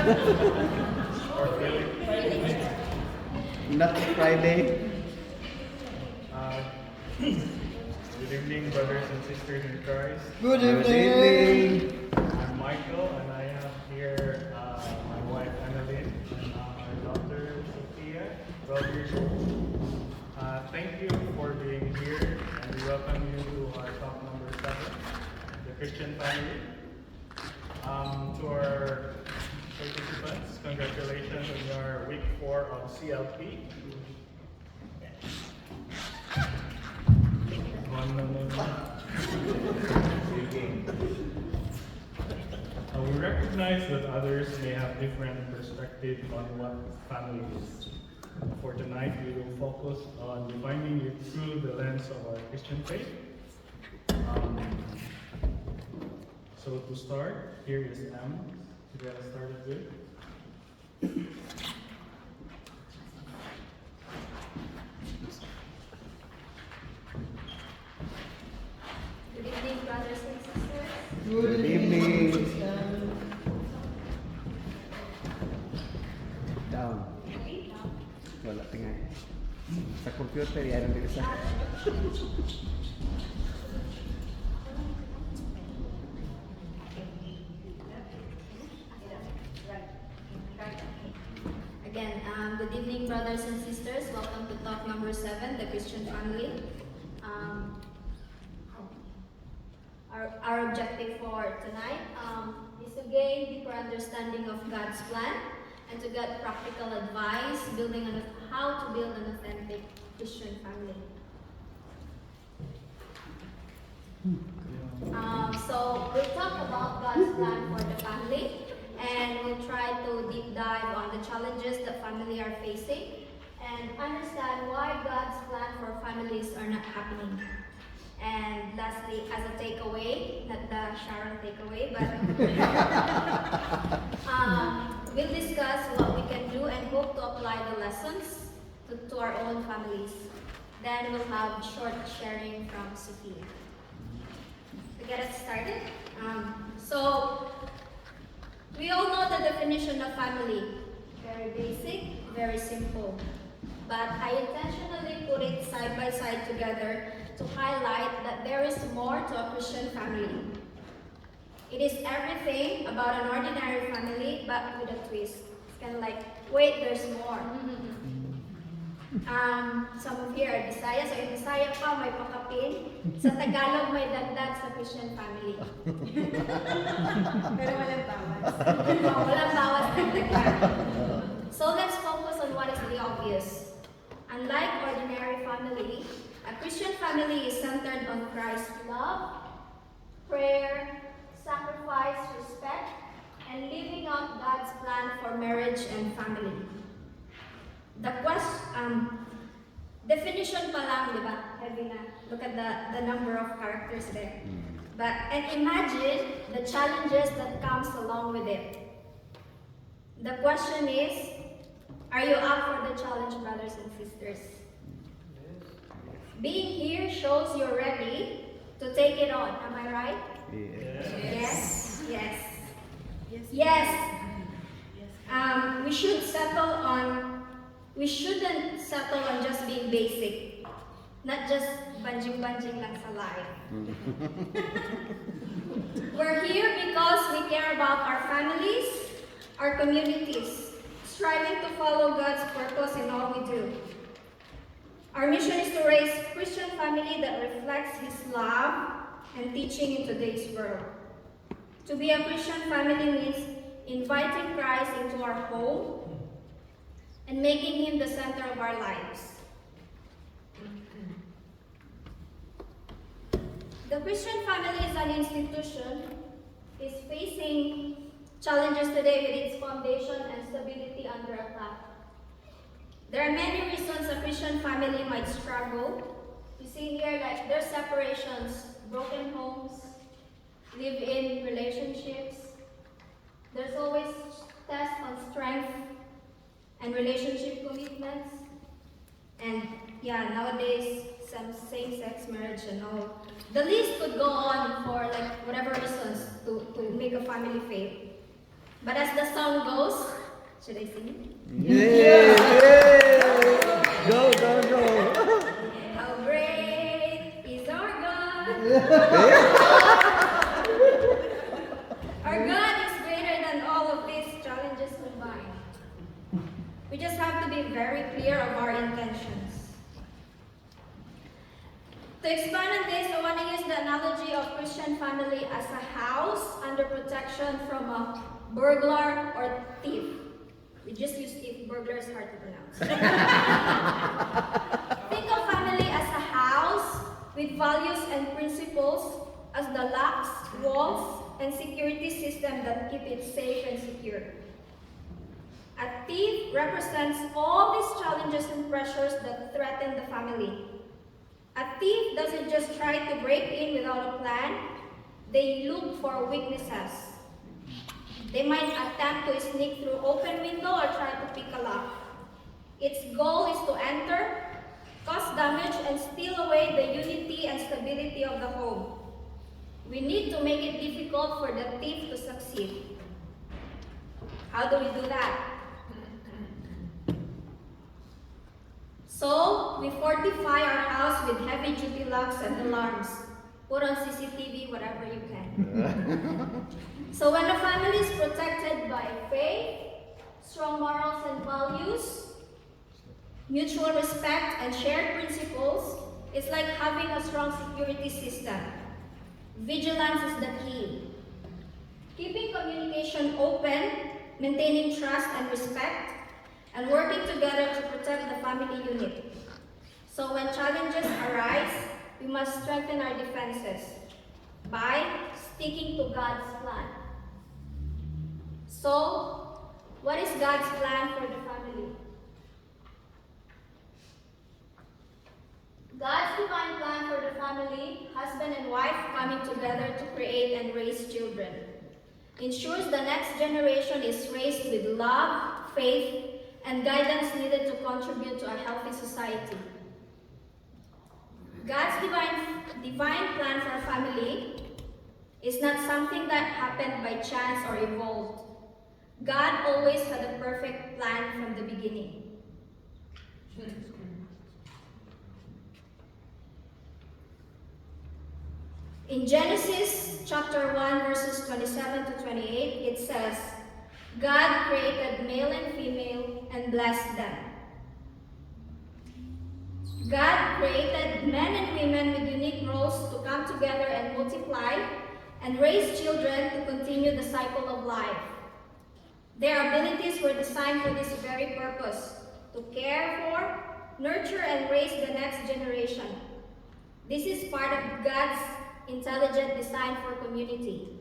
Not Friday. Good evening, brothers and sisters in Christ. Good Good evening. evening. I'm Michael, and I have here my wife Annalyn and our daughter Sophia, 12 years old. Thank you for being here, and we welcome you to our talk number 7, the Christian family. To our participants, congratulations on your week 4 of CLP. We recognize that others may have different perspective on what family is. For tonight, we will focus on defining it through the lens of our Christian faith. So to start, here is M. To get us started with. Good evening, brothers and sisters. Good evening. Down. Wala tingay. Sa computer, yan ang isa. Again, good evening, brothers and sisters. Welcome to talk number 7, the Christian family. Our objective for tonight is to gain deeper understanding of God's plan and to get practical advice building on how to build an authentic Christian family. So we'll talk about God's plan for the family, and we'll try to deep dive on the challenges that family are facing and understand why God's plan for families are not happening. And lastly, as a takeaway, not the Sharon takeaway, but we'll discuss what we can do and hope to apply the lessons to our own families. Then we'll have short sharing from Sophia. To get us started, so we all know the definition of family. Very basic, very simple. But I intentionally put it side by side together to highlight that there is more to a Christian family. It is everything about an ordinary family, but with a twist. It's kind of like, wait, there's more. Some of you are Bisaya, so in Bisaya pa may pakapin. Sa Tagalog may dagdag sa Christian family. Pero walang bawas. Walang bawas, dagdag. So let's focus on what is the obvious. Unlike ordinary family, a Christian family is centered on Christ's love, prayer, sacrifice, respect, and living out God's plan for marriage and family. The definition pa lang, di ba? Heavy na. Look at the number of characters there. And imagine the challenges that comes along with it. The question is, are you up for the challenge, brothers and sisters? Being here shows you're ready to take it on. Am I right? Yes. Yes. Yes. We shouldn't settle on just being basic. Not just banjing-banjing lang sa life. We're here because we care about our families, our communities, striving to follow God's purpose in all we do. Our mission is to raise a Christian family that reflects His love and teaching in today's world. To be a Christian family means inviting Christ into our home and making Him the center of our lives. The Christian family is an institution, is facing challenges today with its foundation and stability under attack. There are many reasons a Christian family might struggle. You see here, like there's separations, broken homes, live-in relationships. There's always tests on strength and relationship commitments. And nowadays, some same-sex marriage and all. The list could go on for like whatever reasons to make a family fail. But as the song goes, should I sing? Yeah! Go, go, go! How great is our God! Our God is greater than all of these challenges combined. We just have to be very clear of our intentions. To expand on this, I want to use the analogy of Christian family as a house under protection from a burglar or thief. We just use thief, burglar is hard to pronounce. Think of family as a house with values and principles as the locks, walls, and security system that keep it safe and secure. A thief represents all these challenges and pressures that threaten the family. A thief doesn't just try to break in without a plan, they look for weaknesses. They might attempt to sneak through open window or try to pick a lock. Its goal is to enter, cause damage, and steal away the unity and stability of the home. We need to make it difficult for the thief to succeed. How do we do that? So, we fortify our house with heavy-duty locks and alarms. Put on CCTV, whatever you can. So when a family is protected by faith, strong morals and values, mutual respect, and shared principles, it's like having a strong security system. Vigilance is the key. Keeping communication open, maintaining trust and respect, and working together to protect the family unit. So when challenges arise, we must strengthen our defenses by sticking to God's plan. So, what is God's plan for the family? God's divine plan for the family, husband and wife coming together to create and raise children, ensures the next generation is raised with love, faith, and guidance needed to contribute to a healthy society. God's divine plan for a family is not something that happened by chance or evolved. God always had a perfect plan from the beginning. In Genesis chapter 1 verses 27 to 28, it says, God created male and female and blessed them. God created men and women with unique roles to come together and multiply and raise children to continue the cycle of life. Their abilities were designed for this very purpose, to care for, nurture, and raise the next generation. This is part of God's intelligent design for community.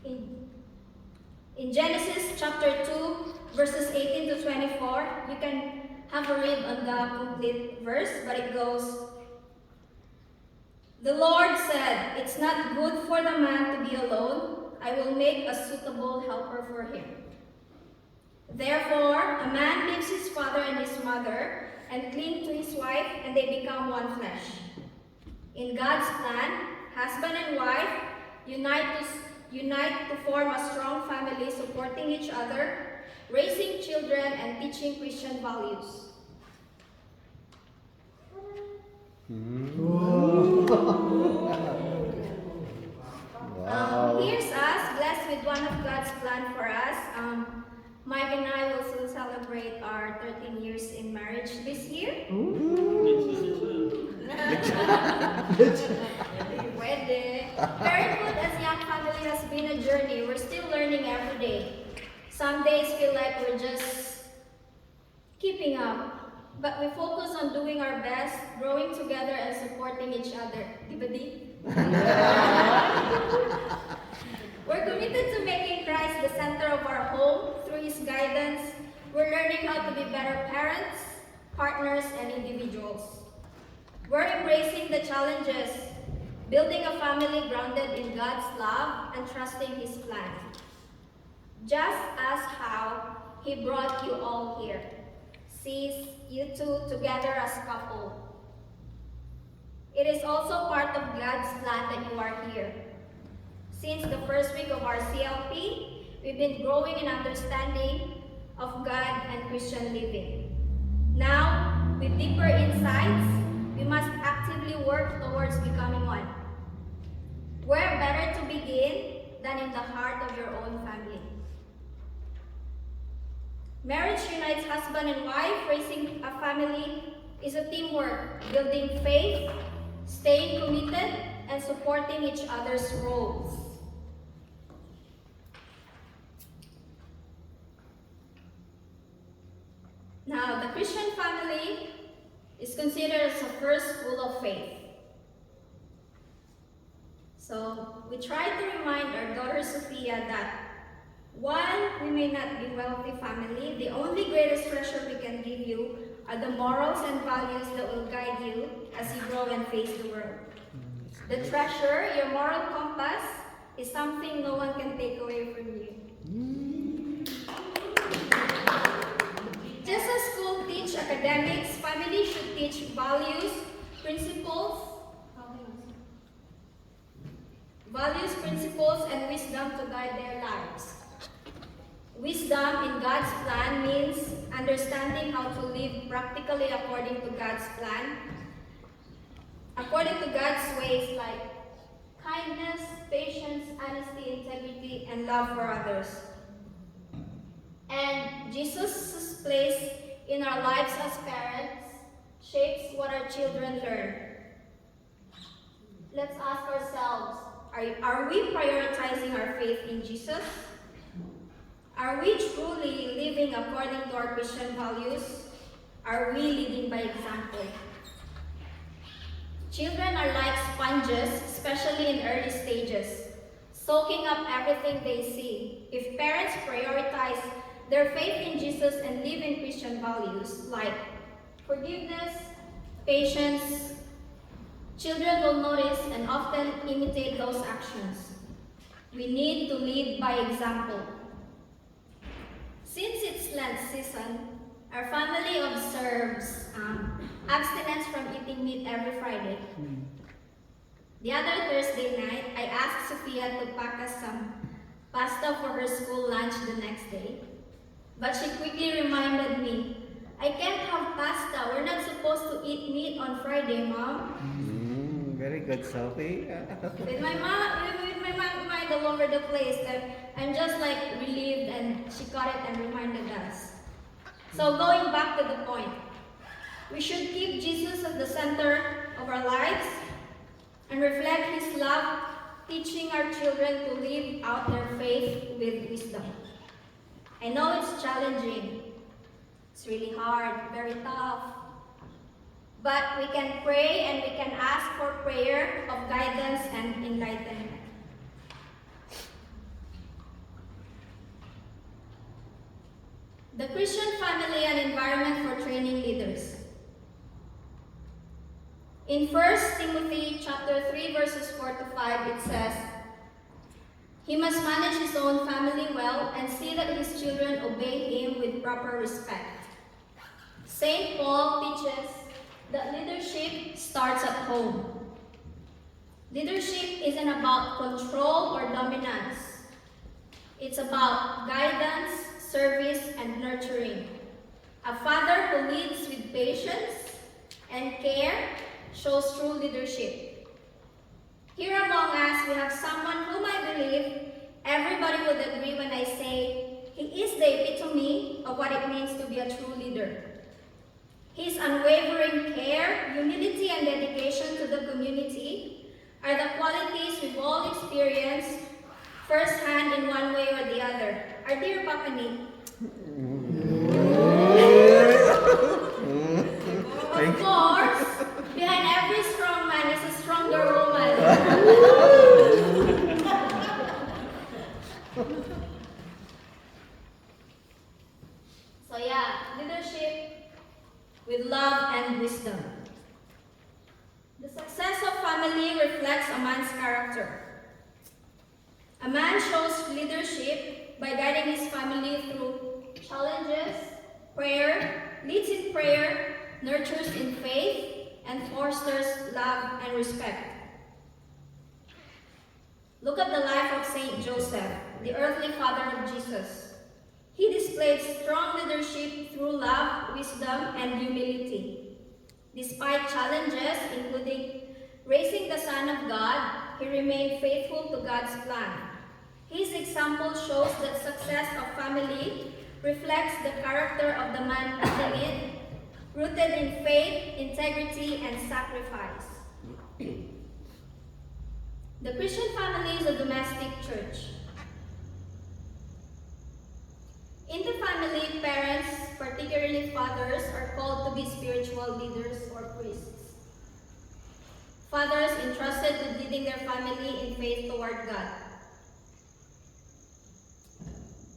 In Genesis chapter 2, verses 18 to 24, you can have a read on the complete verse, but it goes, The Lord said, It's not good for the man to be alone. I will make a suitable helper for him. Therefore, a man leaves his father and his mother and clings to his wife, and they become one flesh. In God's plan, husband and wife unite to form a strong family, supporting each other, raising children, and teaching Christian values. Here's us, blessed with one of God's plan for us. Mike and I will soon celebrate our 13 years in marriage this year. Pwede. Parenthood as young family has been a journey. We're still learning every day. Some days feel like we're just keeping up. But we focus on doing our best, growing together, and supporting each other. Di ba di? We're committed to making Christ the center of our home. Through His guidance, we're learning how to be better parents, partners, and individuals. We're embracing the challenges, building a family grounded in God's love and trusting His plan. Just as how He brought you all here, sees you two together as a couple. It is also part of God's plan that you are here. Since the first week of our CLP, we've been growing in understanding of God and Christian living. Now, with deeper insights, we must actively work towards becoming one. Where better to begin than in the heart of your own family? Marriage unites husband and wife. Raising a family is a teamwork, building faith, staying committed, and supporting each other's roles. Now, the Christian family is considered as the first school of faith. So, we try to remind our daughter Sophia that while we may not be a wealthy family, the only greatest treasure we can give you are the morals and values that will guide you as you grow and face the world. The treasure, your moral compass, is something no one can take away from you. Just as school teach academics, family should teach values, principles, and wisdom to guide their lives. Wisdom in God's plan means understanding how to live practically according to God's plan, according to God's ways, like kindness, patience, honesty, integrity, and love for others. And Jesus' place in our lives as parents shapes what our children learn. Let's ask ourselves, are we prioritizing our faith in Jesus? Are we truly living according to our Christian values? Are we leading by example? Children are like sponges, especially in early stages, soaking up everything they see. If parents prioritize their faith in Jesus and live in Christian values like forgiveness, patience, children will notice and often imitate those actions. We need to lead by example. Since it's Lent season, our family observes abstinence from eating meat every Friday. The other Thursday night, I asked Sophia to pack us some pasta for her school lunch the next day. But she quickly reminded me, I can't have pasta. We're not supposed to eat meat on Friday, Mom. Very good, Sophie. With my mind all over the place, I'm just like relieved, and she got it and reminded us. So going back to the point, we should keep Jesus at the center of our lives and reflect His love, teaching our children to live out their faith with wisdom. I know it's challenging. It's really hard, very tough. But we can pray and we can ask for prayer of guidance and enlightenment. The Christian family and environment for training leaders. In 1 Timothy chapter 3 verses 4 to 5, it says, he must manage his own family well and see that his children obey him with proper respect. St. Paul teaches that leadership starts at home. Leadership isn't about control or dominance. It's about guidance, service, and nurturing. A father who leads with patience and care shows true leadership. Here among us, we have someone whom I believe everybody would agree when I say he is the epitome of what it means to be a true leader. His unwavering care, humility, and dedication to the community are the qualities we've all experienced firsthand in one way or the other. Our dear Papa Nick. Of course, behind every strong man is a stronger woman. So yeah, leadership with love and wisdom. The success of family reflects a man's character. A man shows leadership by guiding his family through challenges, prayer, leads in prayer, nurtures in faith, and fosters love and respect. Look at the life of Saint Joseph. the earthly father of Jesus. He displayed strong leadership through love, wisdom, and humility. Despite challenges, including raising the Son of God, he remained faithful to God's plan. His example shows that success of family reflects the character of the man leading it, rooted in faith, integrity, and sacrifice. The Christian family is a domestic church. In the family, parents, particularly fathers, are called to be spiritual leaders or priests. Fathers entrusted with leading their family in faith toward God.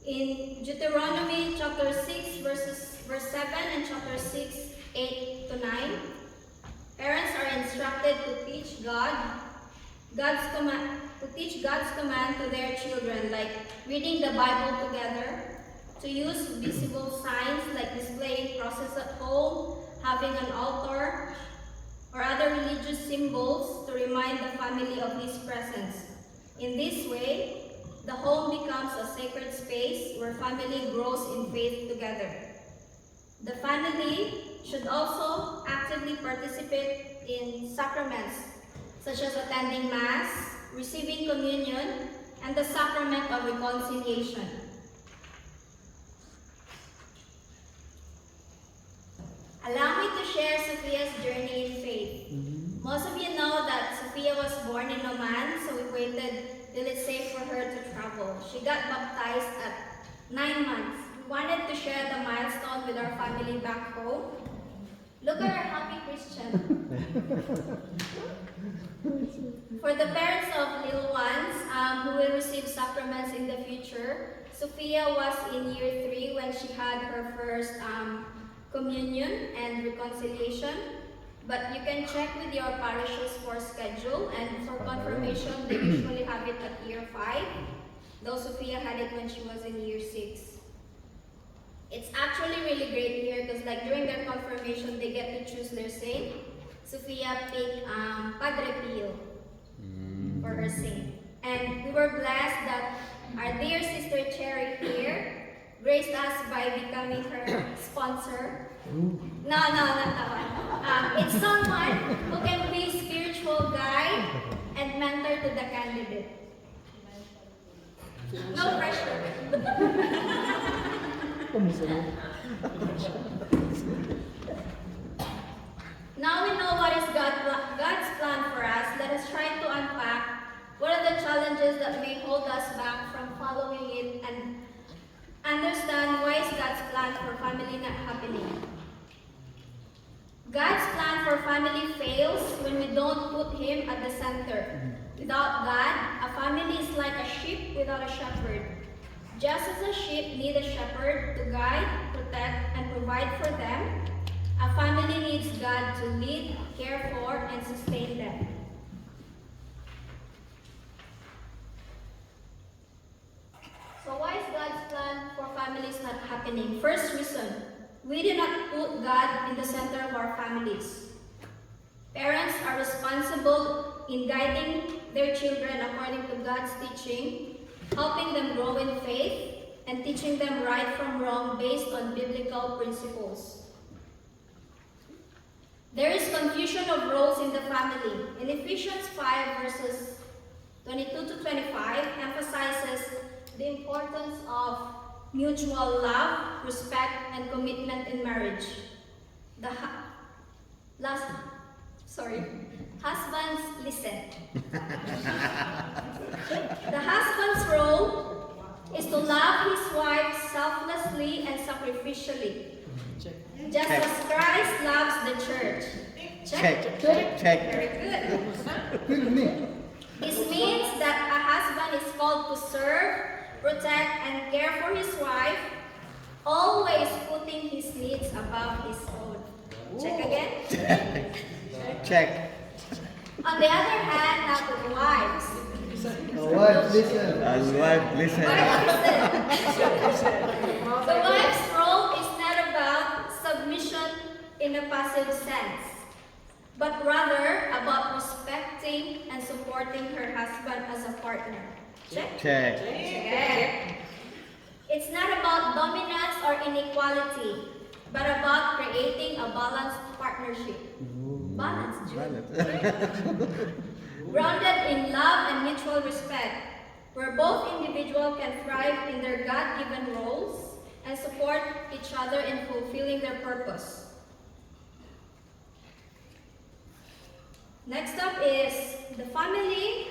In Deuteronomy chapter 6, verse 7 and chapter 6, 8 to 9, parents are instructed to teach God's command to their children, like reading the Bible together, to use visible signs like displaying crosses at home, having an altar, or other religious symbols to remind the family of His presence. In this way, the home becomes a sacred space where family grows in faith together. The family should also actively participate in sacraments, such as attending Mass, receiving communion, and the sacrament of reconciliation. Allow me to share Sophia's journey in faith. Most of you know that Sophia was born in Oman, so we waited till it's safe for her to travel. She got baptized at 9 months. We wanted to share the milestone with our family back home. Look at our happy Christian. For the parents of little ones who will receive sacraments in the future, Sophia was in year 3 when she had her first communion and reconciliation. But you can check with your parishes for schedule, and for confirmation, they usually have it at year 5, though Sophia had it when she was in year 6. It's actually really great here because like during their confirmation, they get to choose their saint. Sophia picked Padre Pio for her saint. And we were blessed that our dear sister Cherry here graced us by becoming her sponsor. No, not that one. It's someone who can be spiritual guide and mentor to the candidate. No pressure. Now we know what is God's plan for us. Let us try to unpack what are the challenges that may hold us back from following it and understand why is God's plan for family not happening. God's plan for family fails when we don't put Him at the center. Without God, a family is like a sheep without a shepherd. Just as a sheep need a shepherd to guide, protect, and provide for them, a family needs God to lead, care for, and sustain them. So why is God's plan for families not happening? First reason, we do not put God in the center of our families. Parents are responsible in guiding their children according to God's teaching, helping them grow in faith, and teaching them right from wrong based on biblical principles. There is confusion of roles in the family. In Ephesians 5 verses 22 to 25 emphasizes the importance of mutual love, respect, and commitment in marriage. Husbands, listen. The husband's role is to love his wife selflessly and sacrificially, just as Christ loves the church. Check. Very good. This means that a husband is called to serve, protect, and care for his wife, always putting his needs above his own. Check again. Check. On the other hand, now to the wives. Wife, listen. Wife, listen. The wife's role is not about submission in a passive sense. but rather about respecting and supporting her husband as a partner. Check? Check. Check. It's not about dominance or inequality, but about creating a balanced partnership. Balance, Jude. Grounded in love and mutual respect, where both individuals can thrive in their God-given roles and support each other in fulfilling their purpose. Next up is the family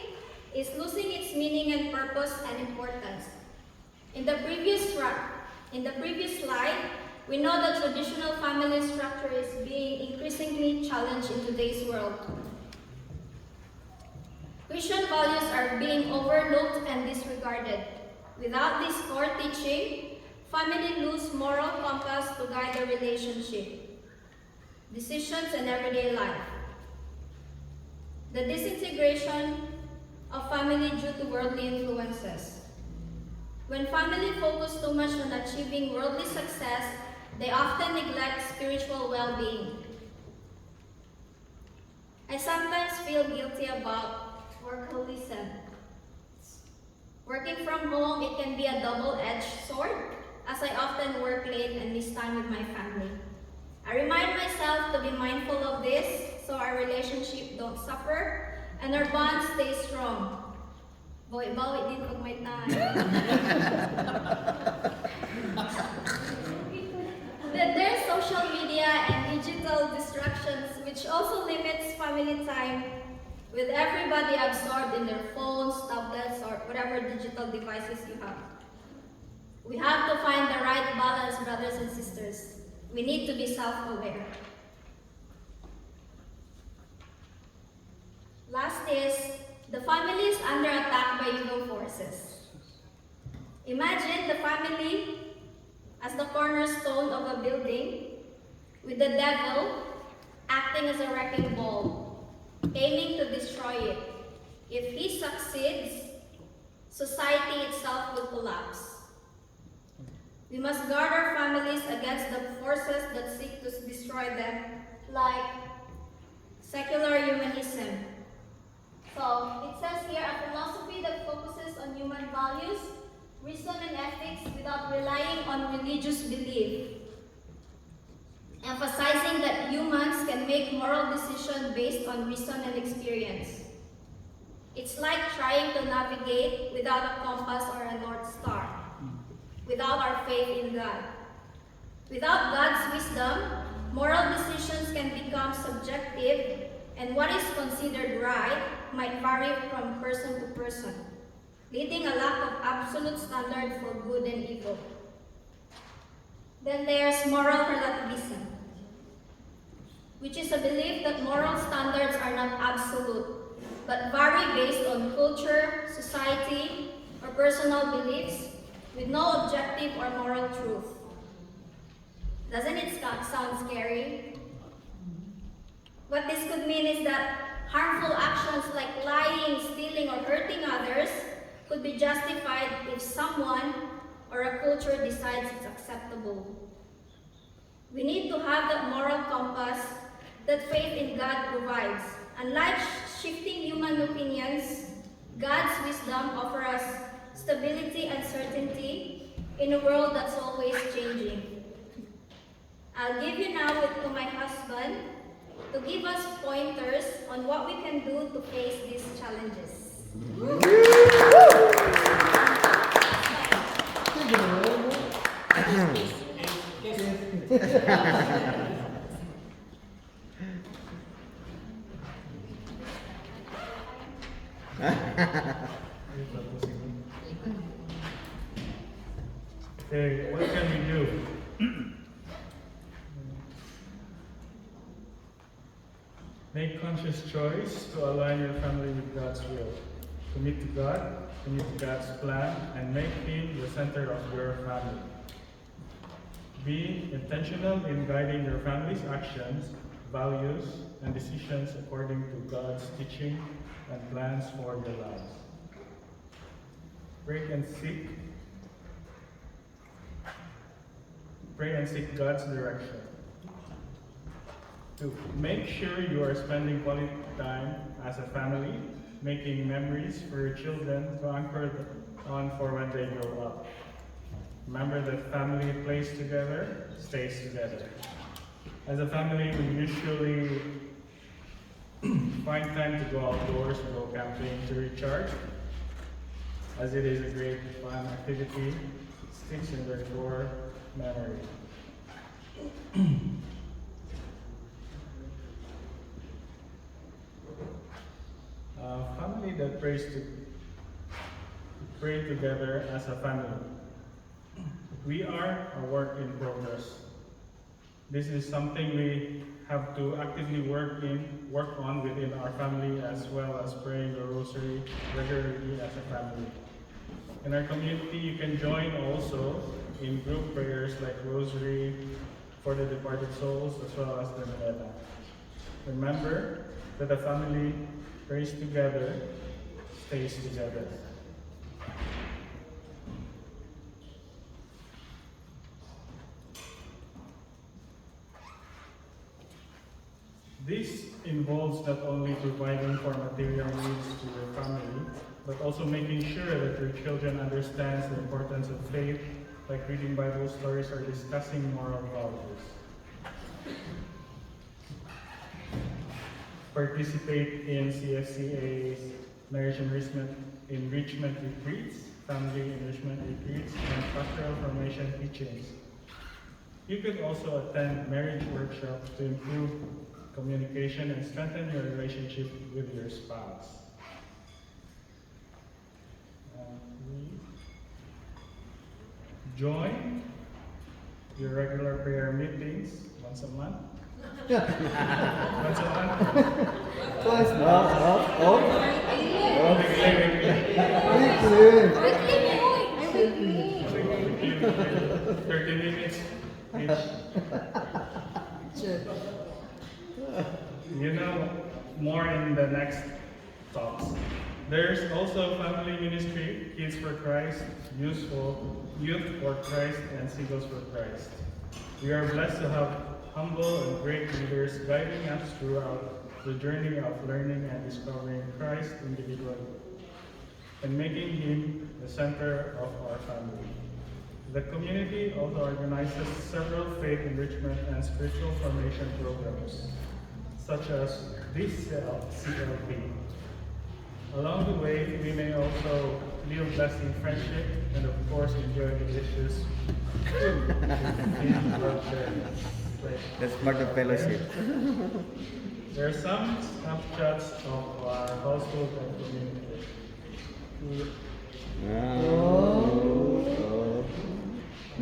is losing its meaning and purpose and importance. In the previous slide, we know that traditional family structure is being increasingly challenged in today's world. Christian values are being overlooked and disregarded. Without this core teaching, family lose moral compass to guide their relationship, decisions, and everyday life. The disintegration of family due to worldly influences. When family focus too much on achieving worldly success, they often neglect spiritual well-being. I sometimes feel guilty about workaholism. Working from home, it can be a double-edged sword, as I often work late and miss time with my family. I remind myself to be mindful of this so our relationship don't suffer and our bond stays strong. Bawi-bawi din pag may time. There's social media and digital distractions which also limits family time, with everybody absorbed in their phones, tablets, or whatever digital devices you have. We have to find the right balance, brothers and sisters. We need to be self-aware. Last is, the family is under attack by evil forces. Imagine the family as the cornerstone of a building, with the devil acting as a wrecking ball, aiming to destroy it. If he succeeds, society itself will collapse. We must guard our families against the forces that seek to destroy them, like secular humanism. So, it says here, a philosophy that focuses on human values, reason and ethics without relying on religious belief, emphasizing that humans can make moral decisions based on reason and experience. It's like trying to navigate without a compass or a North Star, without our faith in God. Without God's wisdom, moral decisions can become subjective, and what is considered right might vary from person to person, leading a lack of absolute standard for good and evil. Then there's moral relativism, which is a belief that moral standards are not absolute, but vary based on culture, society, or personal beliefs, with no objective or moral truth. Doesn't it sound scary? What this could mean is that harmful actions like lying, stealing, or hurting others could be justified if someone or a culture decides it's acceptable. We need to have that moral compass that faith in God provides. Unlike shifting human opinions, God's wisdom offers us stability and certainty in a world that's always changing. I'll give you now to my husband to give us pointers on what we can do to face these challenges. Okay, what can we do? Make conscious choice to align your family with God's will. Commit to God, commit to God's plan, and make Him the center of your family. Be intentional in guiding your family's actions, values, and decisions according to God's teaching and plans for your lives. Pray and seek God's direction. To make sure you are spending quality time as a family, making memories for your children to anchor on for when they grow up. Remember that family plays together, stays together. As a family, we usually find time to go outdoors, go camping to recharge, as it is a great fun activity, it sticks in their core memory. Family that pray together as a family. We are a work in progress. This is something we have to actively work on within our family, as well as praying the rosary regularly as a family. In our community, you can join also in group prayers like rosary for the departed souls, as well as the novena. Remember that a family prays together, stays together. This involves not only providing for material needs to your family, but also making sure that your children understands the importance of faith, like reading Bible stories or discussing moral values. Participate in CFCA's marriage enrichment retreats, family enrichment retreats, and pastoral formation teachings. You could also attend marriage workshops to improve communication and strengthen your relationship with your spouse. Join your regular prayer meetings once a month. Once a month. Twice now. Oh. Weekly. 30 minutes each. You know more in the next talks. There's also family ministry, Kids for Christ, Youth for Christ, and Singles for Christ. We are blessed to have humble and great leaders guiding us throughout the journey of learning and discovering Christ individually and making Him the center of our family. The community also organizes several faith enrichment and spiritual formation programs, such as this CLP. Along the way, we may also live lasting friendship and of course enjoy delicious food. That's part of fellowship. There are some snapshots of our household and community. Oh.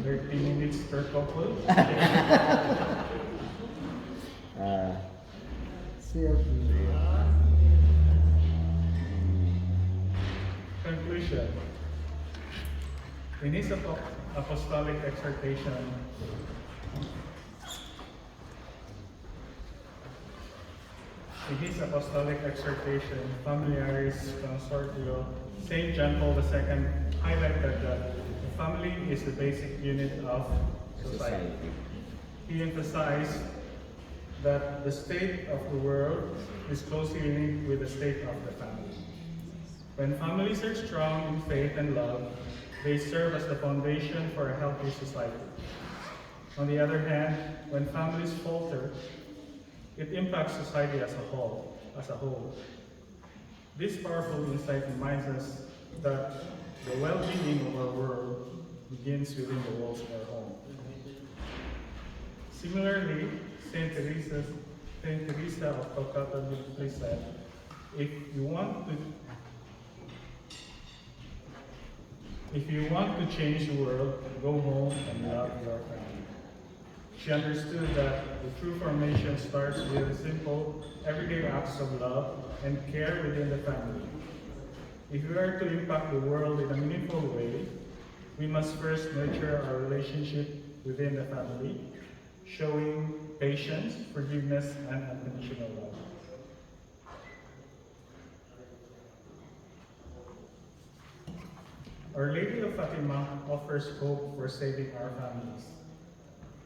30 minutes per couple. Conclusion. In his apostolic exhortation, Familiaris Consortio, St. John Paul II highlighted that the family is the basic unit of society. He emphasized that the state of the world is closely linked with the state of the family. When families are strong in faith and love, they serve as the foundation for a healthy society. On the other hand, when families falter, it impacts society as a whole. This powerful insight reminds us that the well-being of our world begins within the walls of our home. Similarly, Saint Teresa of Calcutta beautifully said, if you want to change the world, go home and love your family. She understood that the true formation starts with simple, everyday acts of love and care within the family. If we are to impact the world in a meaningful way, we must first nurture our relationship within the family, showing patience, forgiveness, and unconditional love. Our Lady of Fatima offers hope for saving our families.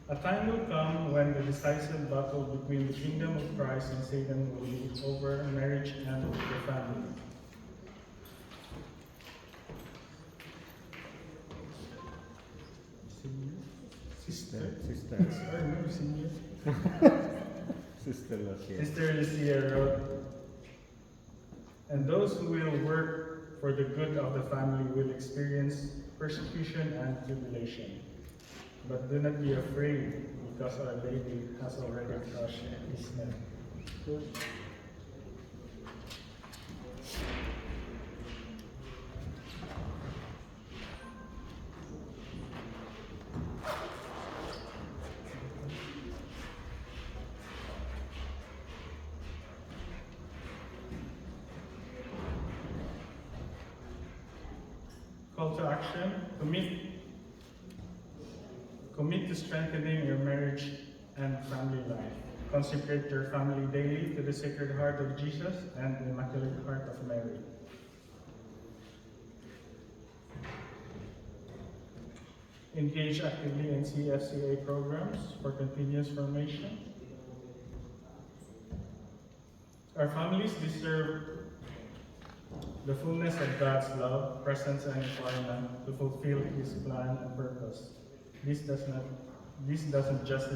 A time will come when the decisive battle between the kingdom of Christ and Satan will be over marriage and the family. Sister? Sister. No, senior. Sister Lucia. Sister Lucia wrote, and those who will work for the good of the family will experience persecution and tribulation. But do not be afraid, because Our Lady has already crushed his head. Call to action, commit to strengthening your marriage and family life. Consecrate your family daily to the Sacred Heart of Jesus and the Immaculate Heart of Mary. Engage actively in CFCA programs for continuous formation. Our families deserve the fullness of God's love, presence, and empowerment to fulfill His plan and purpose. This doesn't just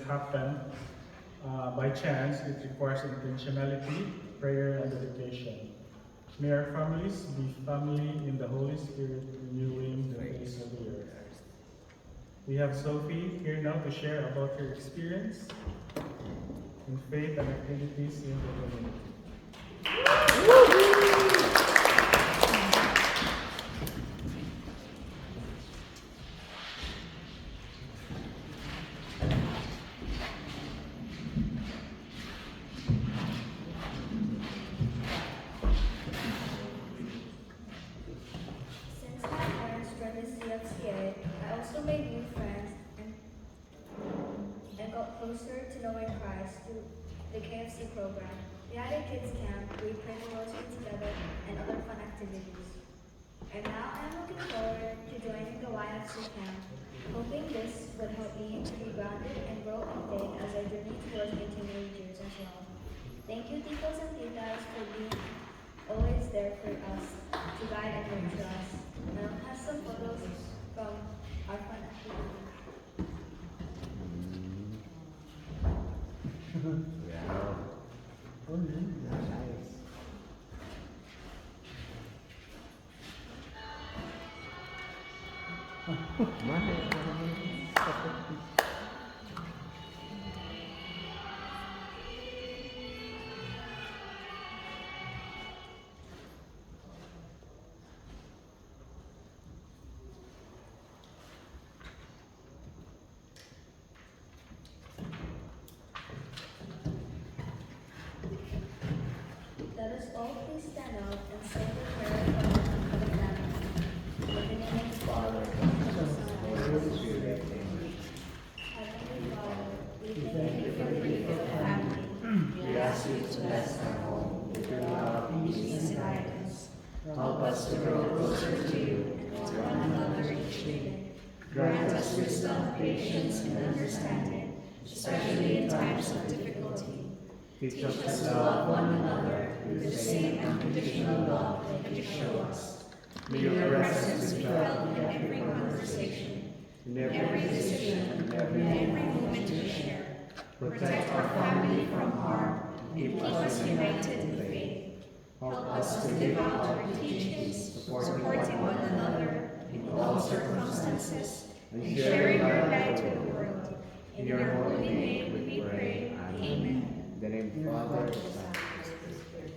happen by chance. It requires intentionality, prayer, and dedication. May our families be family in the Holy Spirit, renewing the face of the earth. We have Sophie here now to share about her experience in faith and activities in the community. Since my parents joined the CFCA, I also made new friends and got closer to knowing Christ through the KFC program. We had a kids camp, we prayed the rosary together, and other fun activities. And now I am looking forward to joining the YFC camp, hoping this would help me to be grounded and grow in faith as I journey towards my teenage years as well. Thank you, Titos and Titas, for being always there for us, to guide and nurture us. Now have some photos from our fun activities. Wow. Oh, nice. Let us all please stand up and say the prayer for the family. In the name of the Father, and of the Son, and of the Holy Spirit. Amen. Heavenly Father, we thank you for the gift of family. We ask you to bless our home with your love, peace, and guidance. Help us to grow closer to you and to one another each day. Grant us wisdom, patience, and understanding, especially in times of difficulty. Teach Teach us us to love one another with the same unconditional love that you show us. May your presence be felt in every conversation, in every decision, and every moment we share. Protect our family from harm and keep us united in faith. Help us to live out our teachings, supporting one another in all circumstances, and sharing our light with the world. In your holy name we pray. Amen. In the name of the Father, and the Son, and the Spirit.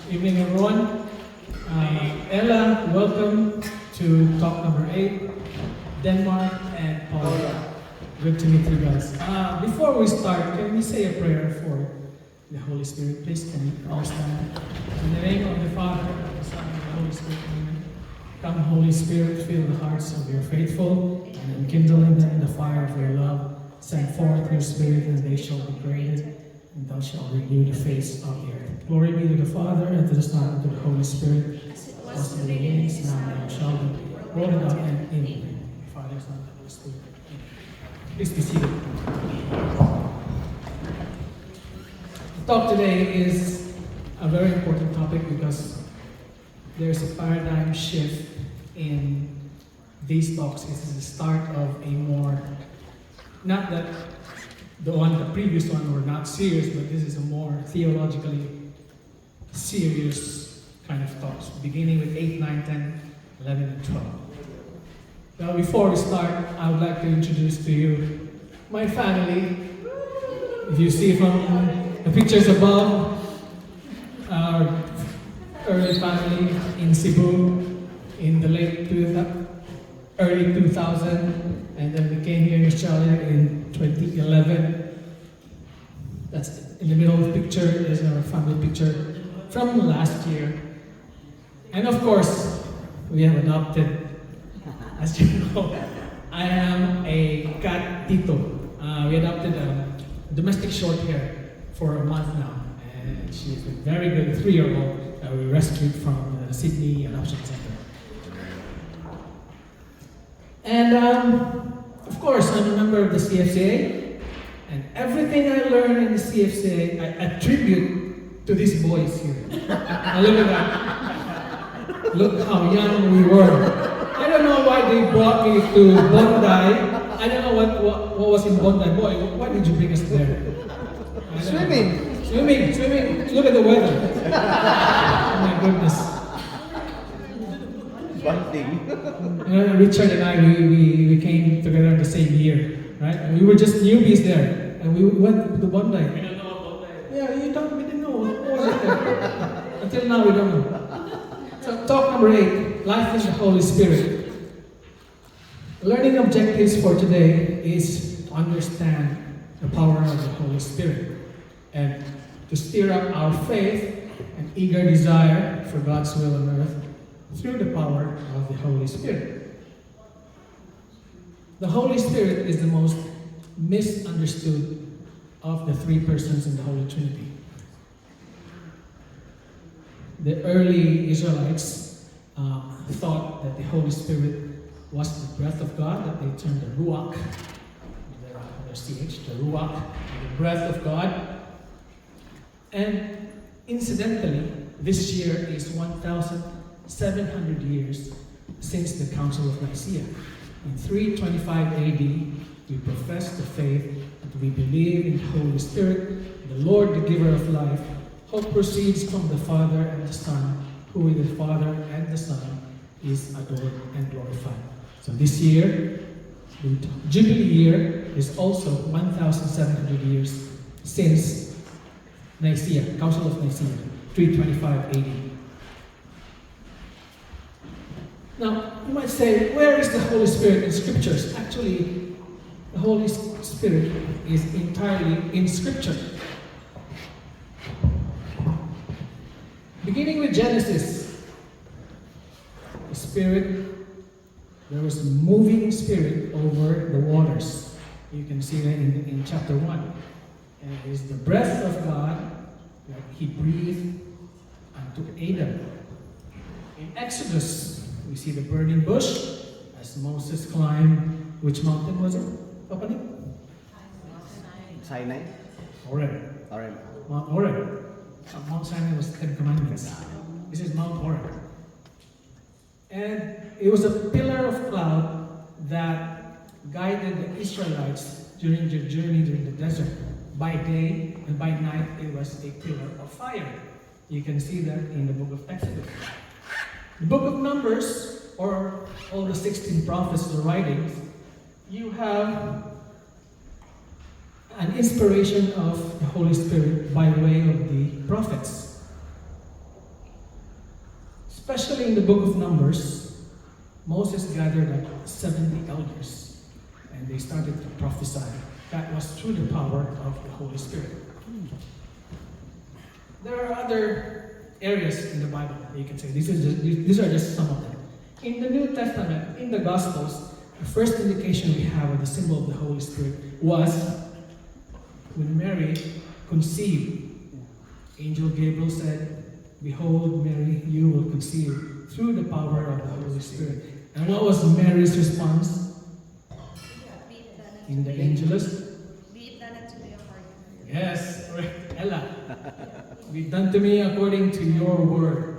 Evening, everyone. Ella, welcome to talk number 8. Denmark and Paula. Good to meet you guys. Before we start, can we say a prayer for the Holy Spirit? Please, can you all stand? In the name of the Father, and the Son, and the Holy Spirit. Amen. Come, Holy Spirit, fill the hearts of your faithful, and enkindle in them the fire of your love. Send forth your Spirit, and they shall be created, and thou shalt renew the face of the earth. Glory be to the Father, and to the Son, and to the Holy Spirit, as it was in the beginning, is now, and ever shall be, world without end. Amen. Father, Son, and Holy Spirit. Amen. Please be seated. The talk today is a very important topic because there's a paradigm shift in these talks. It's the start of a more, not that the previous one were not serious, but this is a more theologically serious kind of talks, beginning with 8, 9, 10, 11, and 12. Now, before we start, I would like to introduce to you my family. If you see from the pictures above, our early family in Cebu in the early 2000, and then we came here in Australia in 2011. That's in the middle of the picture is our family picture from last year. And of course, we have adopted, as you know, I am a cat tito. We adopted a domestic short hair for a month now, and she's been very good, 3-year-old. We rescued from the Sydney Adoption Center. And of course, I'm a member of the CFCA, and everything I learned in the CFCA, I attribute to these boys here. Now look at that. Look how young we were. I don't know why they brought me to Bondi. I don't know what was in Bondi. Boy, why did you bring us there? Swimming. Swimming. Look at the weather. Oh my goodness. Bunting. Richard and I, we came together the same year, right? And we were just newbies there, and we went to Bondi. We don't know what Bondi is. Yeah, we didn't know what was it there. Until now, we don't know. So, talk number 8, life in the Holy Spirit. Learning objectives for today is to understand the power of the Holy Spirit and to stir up our faith and eager desire for God's will on earth through the power of the Holy Spirit. The Holy Spirit is the most misunderstood of the 3 persons in the Holy Trinity. The early Israelites thought that the Holy Spirit was the breath of God, that they termed the Ruach, the CH, the Ruach, the breath of God. And incidentally, this year is 1,700 years since the Council of Nicaea. In 325 AD, we profess the faith that we believe in the Holy Spirit, the Lord, the giver of life. Hope proceeds from the Father and the Son, who with the Father and the Son is adored and glorified. So this year, the Jubilee year, is also 1,700 years since Nicaea, Council of Nicaea, 325 AD. Now, you might say, where is the Holy Spirit in Scriptures? Actually, the Holy Spirit is entirely in Scripture. Beginning with Genesis, the Spirit, there was a moving Spirit over the waters. You can see that in chapter 1. And it is the breath of God that He breathed unto Adam. In Exodus, we see the burning bush as Moses climbed. Which mountain was it? Papa Nick? Sinai. Horeb. Alright. Mount Horeb. Mount Sinai was 10 Commandments. This is Mount Horeb. And it was a pillar of cloud that guided the Israelites during their journey during the desert. By day and by night, it was a pillar of fire. You can see that in the book of Exodus. The book of Numbers, or all the 16 prophets, the writings, you have an inspiration of the Holy Spirit by way of the prophets. Especially in the book of Numbers, Moses gathered 70 elders and they started to prophesy. That was through the power of the Holy Spirit. There are other areas in the Bible that you can say. These are just some of them. In the New Testament, in the Gospels, the first indication we have of the symbol of the Holy Spirit was when Mary conceive. Angel Gabriel said, "Behold, Mary, you will conceive through the power of the Holy Spirit." And what was Mary's response in the Angelus? Be it done unto me according to Yes, correct. Ella. Be done to me according to your word.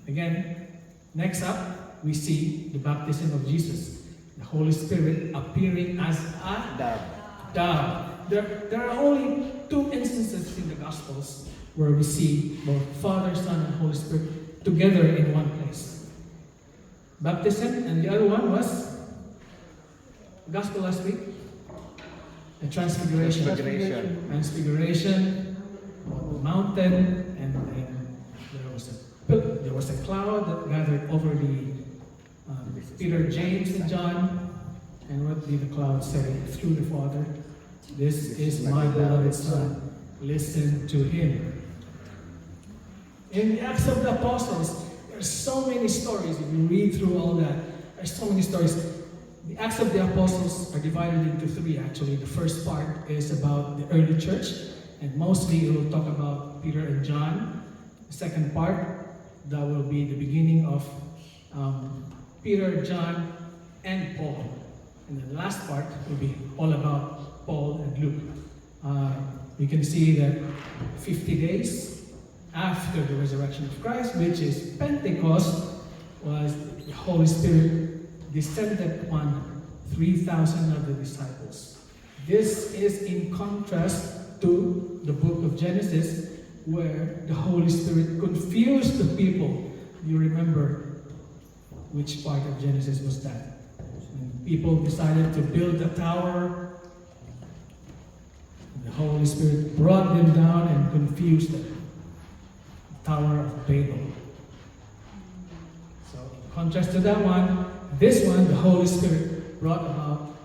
Again, next up, we see the baptism of Jesus. The Holy Spirit appearing as a Dab. dove. There are only two instances in the Gospels where we see both Father, Son, and Holy Spirit together in one place. Baptism, and the other one was the Gospel last week. The Transfiguration. Transfiguration, on the mountain, and then there was a cloud that gathered over the Peter, James, and John. And what did the cloud say through the Father? "This is my beloved Son. Listen to him." In the Acts of the Apostles, there's so many stories. If you read through all that, there's so many stories. The Acts of the Apostles are divided into three, actually. The first part is about the early church, and mostly it will talk about Peter and John. The second part, that will be the beginning of Peter, John, and Paul. And the last part will be all about Paul and Luke. We can see that 50 days after the resurrection of Christ, which is Pentecost, was the Holy Spirit descended upon 3,000 of the disciples. This is in contrast to the book of Genesis, where the Holy Spirit confused the people. You remember which part of Genesis was that? When people decided to build a tower, the Holy Spirit brought them down and confused them. The Tower of Babel. So, in contrast to that one, this one, the Holy Spirit brought about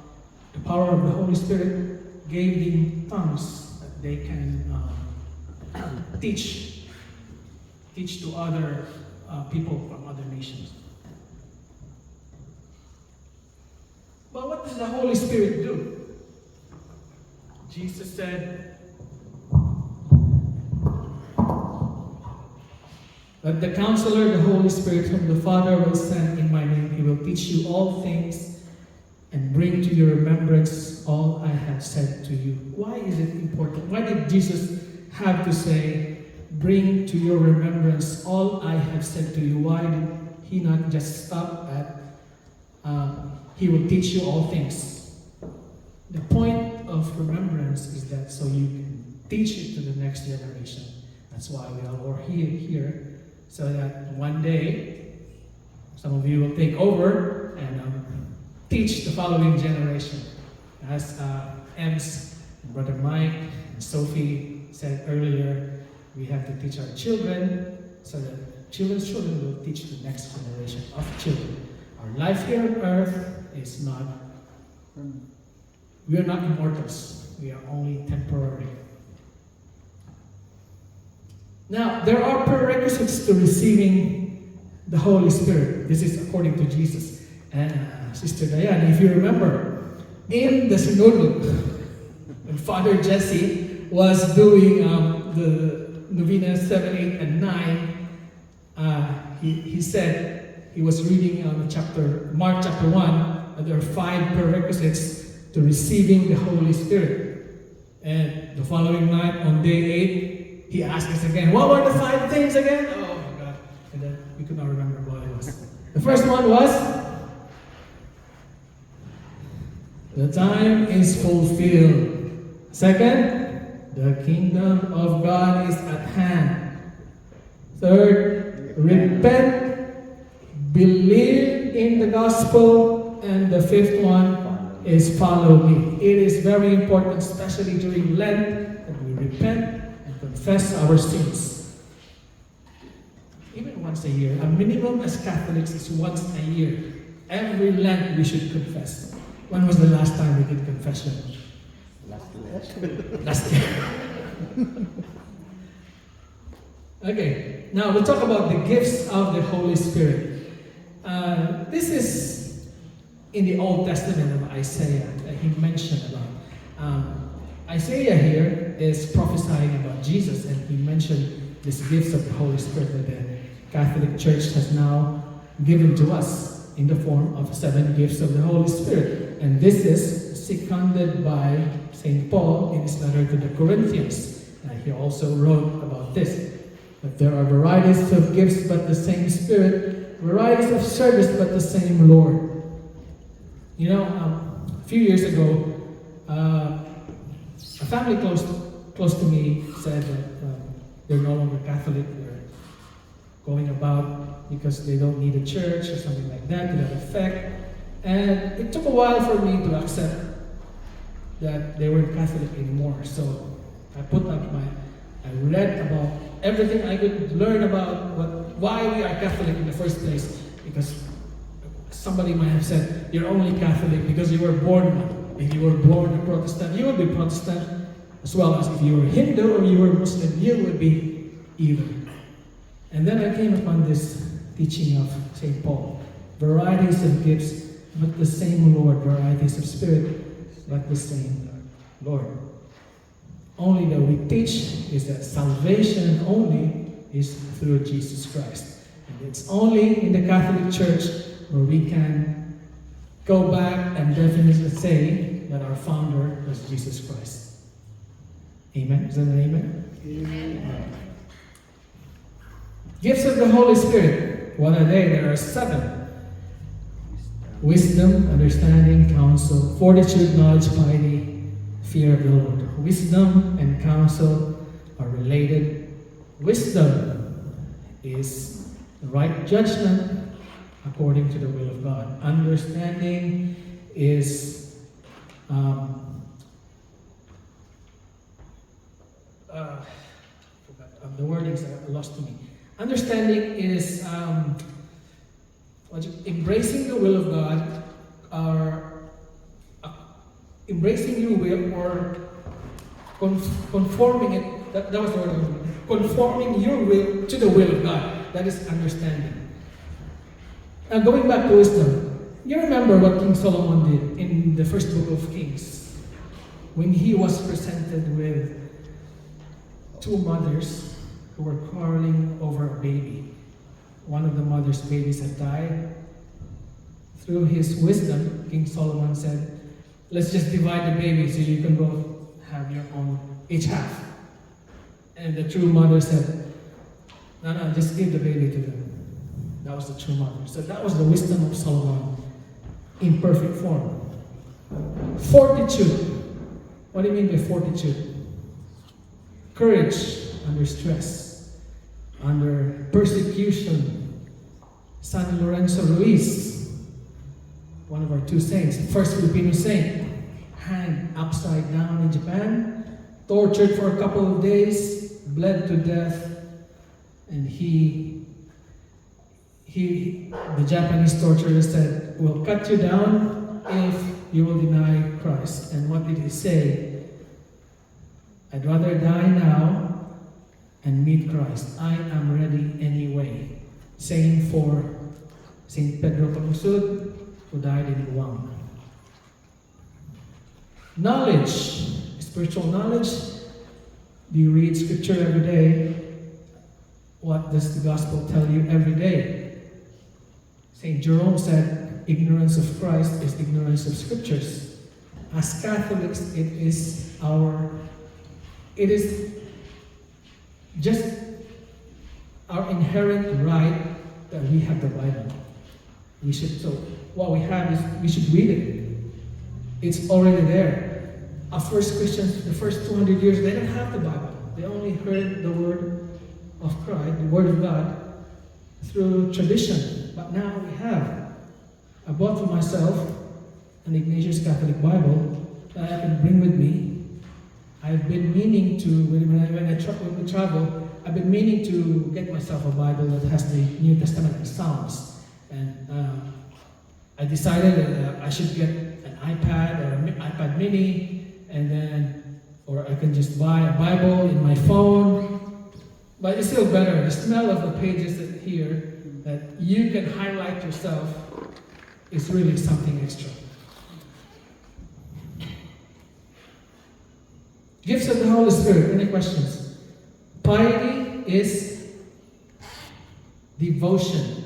the power of the Holy Spirit, gave them tongues that they can teach to other people from other nations. But what does the Holy Spirit do? Jesus said that the Counselor, the Holy Spirit, whom the Father will send in my name, he will teach you all things and bring to your remembrance all I have said to you. Why is it important? Why did Jesus have to say, bring to your remembrance all I have said to you? Why did he not just stop at, he will teach you all things? The point of remembrance is that so you can teach it to the next generation. That's why we are here. So that one day, some of you will take over and teach the following generation. As Ems, Brother Mike, and Sophie said earlier, we have to teach our children so that children's children will teach the next generation of children. Our life here on earth is not, we are not immortals. We are only temporary. Now, there are prerequisites to receiving the Holy Spirit. This is according to Jesus. And Sister Diane, if you remember, in the Sinoduk, when Father Jesse was doing the Novena 7, 8, and 9, he said, he was reading Mark chapter 1, that there are 5 prerequisites to receiving the Holy Spirit. And the following night, on day 8, he asked us again, what were the 5 things again? Oh my God. And then we could not remember what it was. The first one was, the time is fulfilled. Second, the kingdom of God is at hand. Third, repent, believe in the gospel. And the 5th one is follow me. It is very important, especially during Lent, that we repent and confess our sins. Even once a year. A minimum as Catholics is once a year. Every Lent we should confess. When was the last time we did confession? Last year. Okay, now we'll talk about the gifts of the Holy Spirit. This is in the Old Testament of Isaiah that he mentioned about. Isaiah here is prophesying about Jesus, and he mentioned these gifts of the Holy Spirit that the Catholic Church has now given to us in the form of 7 gifts of the Holy Spirit. And this is seconded by St. Paul in his letter to the Corinthians. He also wrote about this, that there are varieties of gifts but the same Spirit, varieties of service but the same Lord. You know, a few years ago, a family close to me said that they're no longer Catholic, they're going about because they don't need a church or something like that to that effect. And it took a while for me to accept that they weren't Catholic anymore. So I read about everything I could learn about why we are Catholic in the first place. Because somebody might have said, you're only Catholic because you were born one. If you were born a Protestant, you would be Protestant, as well as if you were Hindu or you were Muslim, you would be either. And then I came upon this teaching of St. Paul. Varieties of gifts, but the same Lord. Varieties of spirit, but the same Lord. Only that we teach is that salvation only is through Jesus Christ. And it's only in the Catholic Church where we can go back and definitely say that our founder was Jesus Christ. Amen? Is that an amen? Amen. Gifts of the Holy Spirit. What are they? There are 7. Wisdom, understanding, counsel, fortitude, knowledge, piety, fear of the Lord. Wisdom and counsel are related. Wisdom is the right judgment according to the will of God. Understanding is the wordings are lost to me. Understanding is embracing the will of God, or embracing your will, or conforming it. That was the word. Conforming your will to the will of God. That is understanding. Now, going back to wisdom, you remember what King Solomon did in the first book of Kings, when he was presented with 2 mothers who were quarreling over a baby. One of the mother's babies had died. Through his wisdom, King Solomon said, let's just divide the baby so you can both have your own, each half. And the true mother said, no, just give the baby to them. That was the true mother. So that was the wisdom of Solomon in perfect form. Fortitude. What do you mean by fortitude? Courage under stress, under persecution. San Lorenzo Ruiz, one of our 2 saints, first Filipino saint, hanged upside down in Japan, tortured for a couple of days, bled to death, and the Japanese torturer said, we'll cut you down if you will deny Christ. And what did he say? I'd rather die now and meet Christ. I am ready anyway. Same for St. Pedro Pagusud, who died in Guam. Knowledge, spiritual knowledge. Do you read scripture every day? What does the gospel tell you every day? St. Jerome said, ignorance of Christ is ignorance of scriptures. As Catholics, it is just our inherent right that we have the Bible. What we have is, we should read it. It's already there. Our first Christians, the first 200 years, they didn't have the Bible. They only heard the word of Christ, the word of God, through tradition. But now we have. I bought for myself an Ignatius Catholic Bible that I can bring with me. I've been meaning to, when we travel, I've been meaning to get myself a Bible that has the New Testament and Psalms. And I decided that I should get an iPad or an iPad mini, or I can just buy a Bible in my phone. But it's still better. The smell of the pages here that you can highlight yourself is really something extra. Spirit. Any questions? Piety is devotion.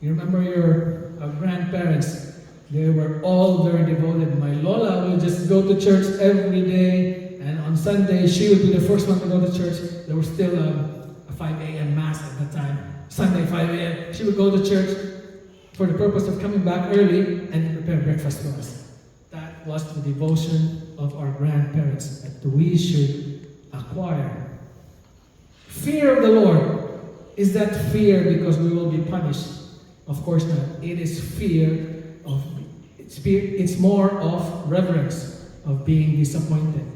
You remember your grandparents? They were all very devoted. My Lola will just go to church every day, and on Sunday she would be the first one to go to church. There was still a 5 a.m. mass at the time. Sunday 5 a.m. She would go to church for the purpose of coming back early and prepare breakfast for us. That was the devotion of our grandparents that we should acquire. Fear of the Lord. Is that fear because we will be punished? Of course not. It is fear of, it's more of reverence of being disappointed.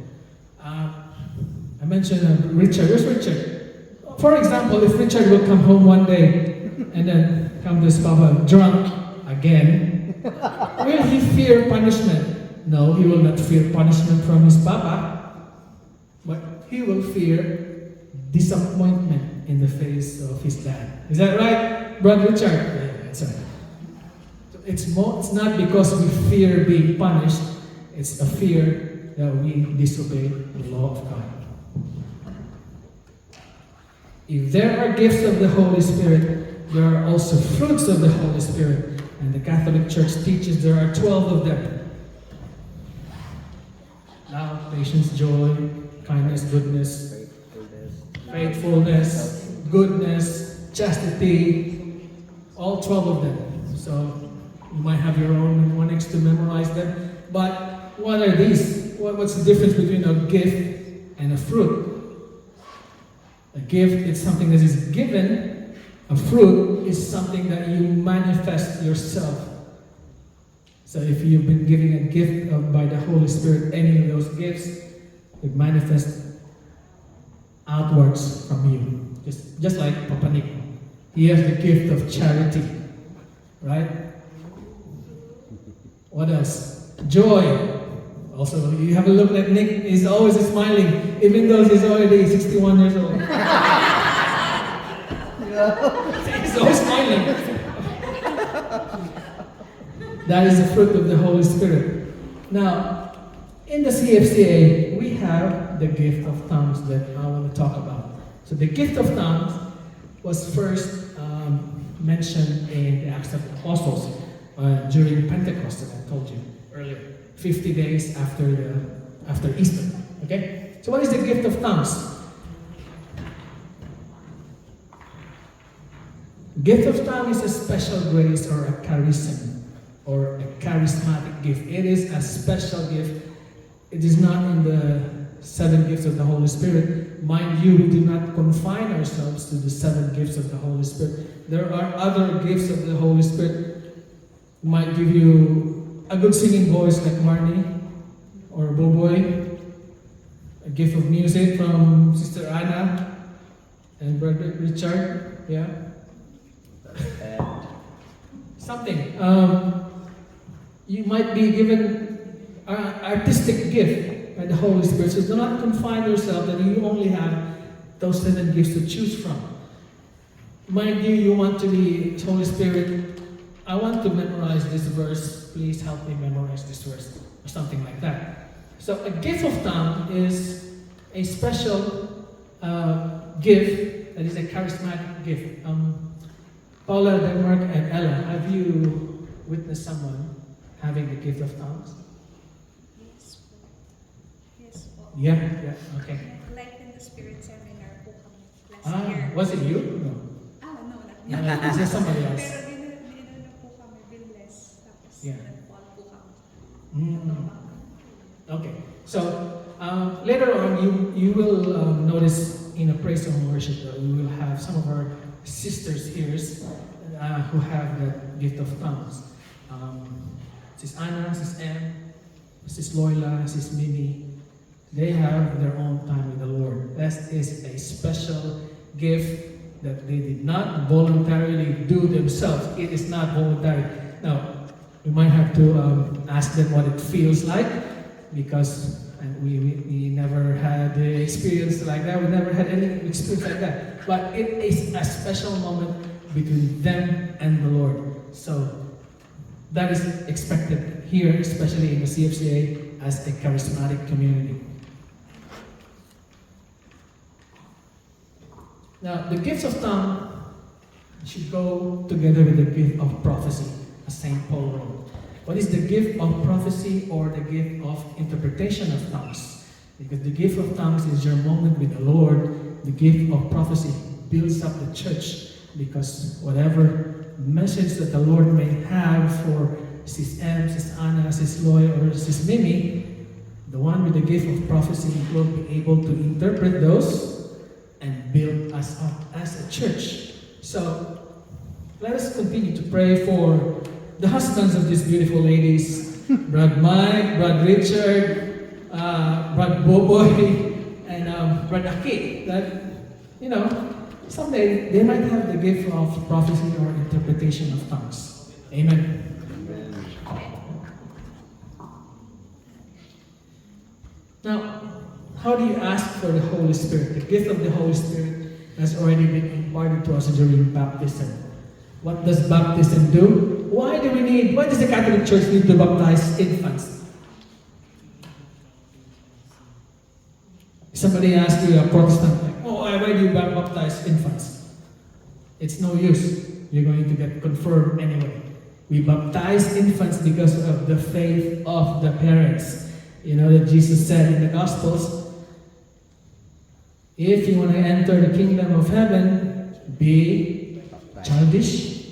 I mentioned Richard. Where's Richard? For example, if Richard will come home one day and then come to his papa drunk again, will he fear punishment? No, he will not fear punishment from his papa, but he will fear disappointment in the face of his dad. Is that right, Brother Richard? Yeah, that's right. It's not because we fear being punished, it's a fear that we disobey the law of God. If there are gifts of the Holy Spirit, there are also fruits of the Holy Spirit. And the Catholic Church teaches there are 12 of them. Love, patience, joy, kindness, goodness, faithfulness, goodness, chastity, all 12 of them. So you might have your own mnemonics to memorize them. But what are these? What's the difference between a gift and a fruit? A gift is something that is given. A fruit is something that you manifest yourself. So if you've been given a gift by the Holy Spirit, any of those gifts, it manifests outwards from you. Just like Papa Nick. He has the gift of charity. Right? What else? Joy. Also, you have a look at Nick, he's always smiling, even though he's already 61 years old. He's always smiling. That is the fruit of the Holy Spirit. Now, in the CFCA, we have the gift of tongues that I want to talk about. So the gift of tongues was first mentioned in the Acts of the Apostles during Pentecost, as I told you earlier. 50 days after Easter. Okay? So what is the gift of tongues? Gift of tongues is a special grace or a charism or a charismatic gift. It is a special gift. It is not in the 7 gifts of the Holy Spirit. Mind you, we do not confine ourselves to the 7 gifts of the Holy Spirit. There are other gifts of the Holy Spirit. Might give you a good singing voice like Marnie or Boboy, a gift of music from Sister Anna and Brother Richard, yeah. Something. You might be given an artistic gift by the Holy Spirit. So do not confine yourself that you only have those 7 gifts to choose from. Mind you, you want to be Holy Spirit. I want to memorize this verse. Please help me memorize this verse, or something like that. So a gift of tongue is a special gift that is a charismatic gift. Paula, Denmark, and Ella, have you witnessed someone having the gift of tongues? Yes po. Yes po. Yeah, okay. Like in the spirit seminar po kami last year. Was it you? No. No, not me. Is there somebody else? Pero dinano po kami, binless. Tapos Yeah. nag-fall po kami. Okay. So later on, you will notice in a praise and worship, we will have some of our sisters here who have the gift of tongues. Sis Anna, Sis M, Sis Loila, Sis Mimi. They have their own time with the Lord. That is a special gift that they did not voluntarily do themselves. It is not voluntary. Now, we might have to ask them what it feels like, because we never had the experience like that. We never had any experience like that. But it is a special moment between them and the Lord. So that is expected here, especially in the CFCA, as a charismatic community. Now, the gifts of tongue should go together with the gift of prophecy, as St. Paul wrote. What is the gift of prophecy or the gift of interpretation of tongues? Because the gift of tongues is your moment with the Lord. The gift of prophecy builds up the church, because whatever message that the Lord may have for Sis M, Sis Anna, Sis Loy, or Sis Mimi, the one with the gift of prophecy will be able to interpret those and build us up as a church. So, let us continue to pray for the husbands of these beautiful ladies, Brad Mike, Brad Richard, Brad Boboy, and Brad Aki, that, someday they might have the gift of prophecy or interpretation of tongues. Amen. Now, how do you ask for the Holy Spirit? The gift of the Holy Spirit has already been imparted to us during baptism. What does baptism do? Why does the Catholic Church need to baptize infants? Somebody asked you, a Protestant, like, why do you baptize infants? It's no use. You're going to get confirmed anyway. We baptize infants because of the faith of the parents. You know that Jesus said in the Gospels, if you want to enter the kingdom of heaven, be childish,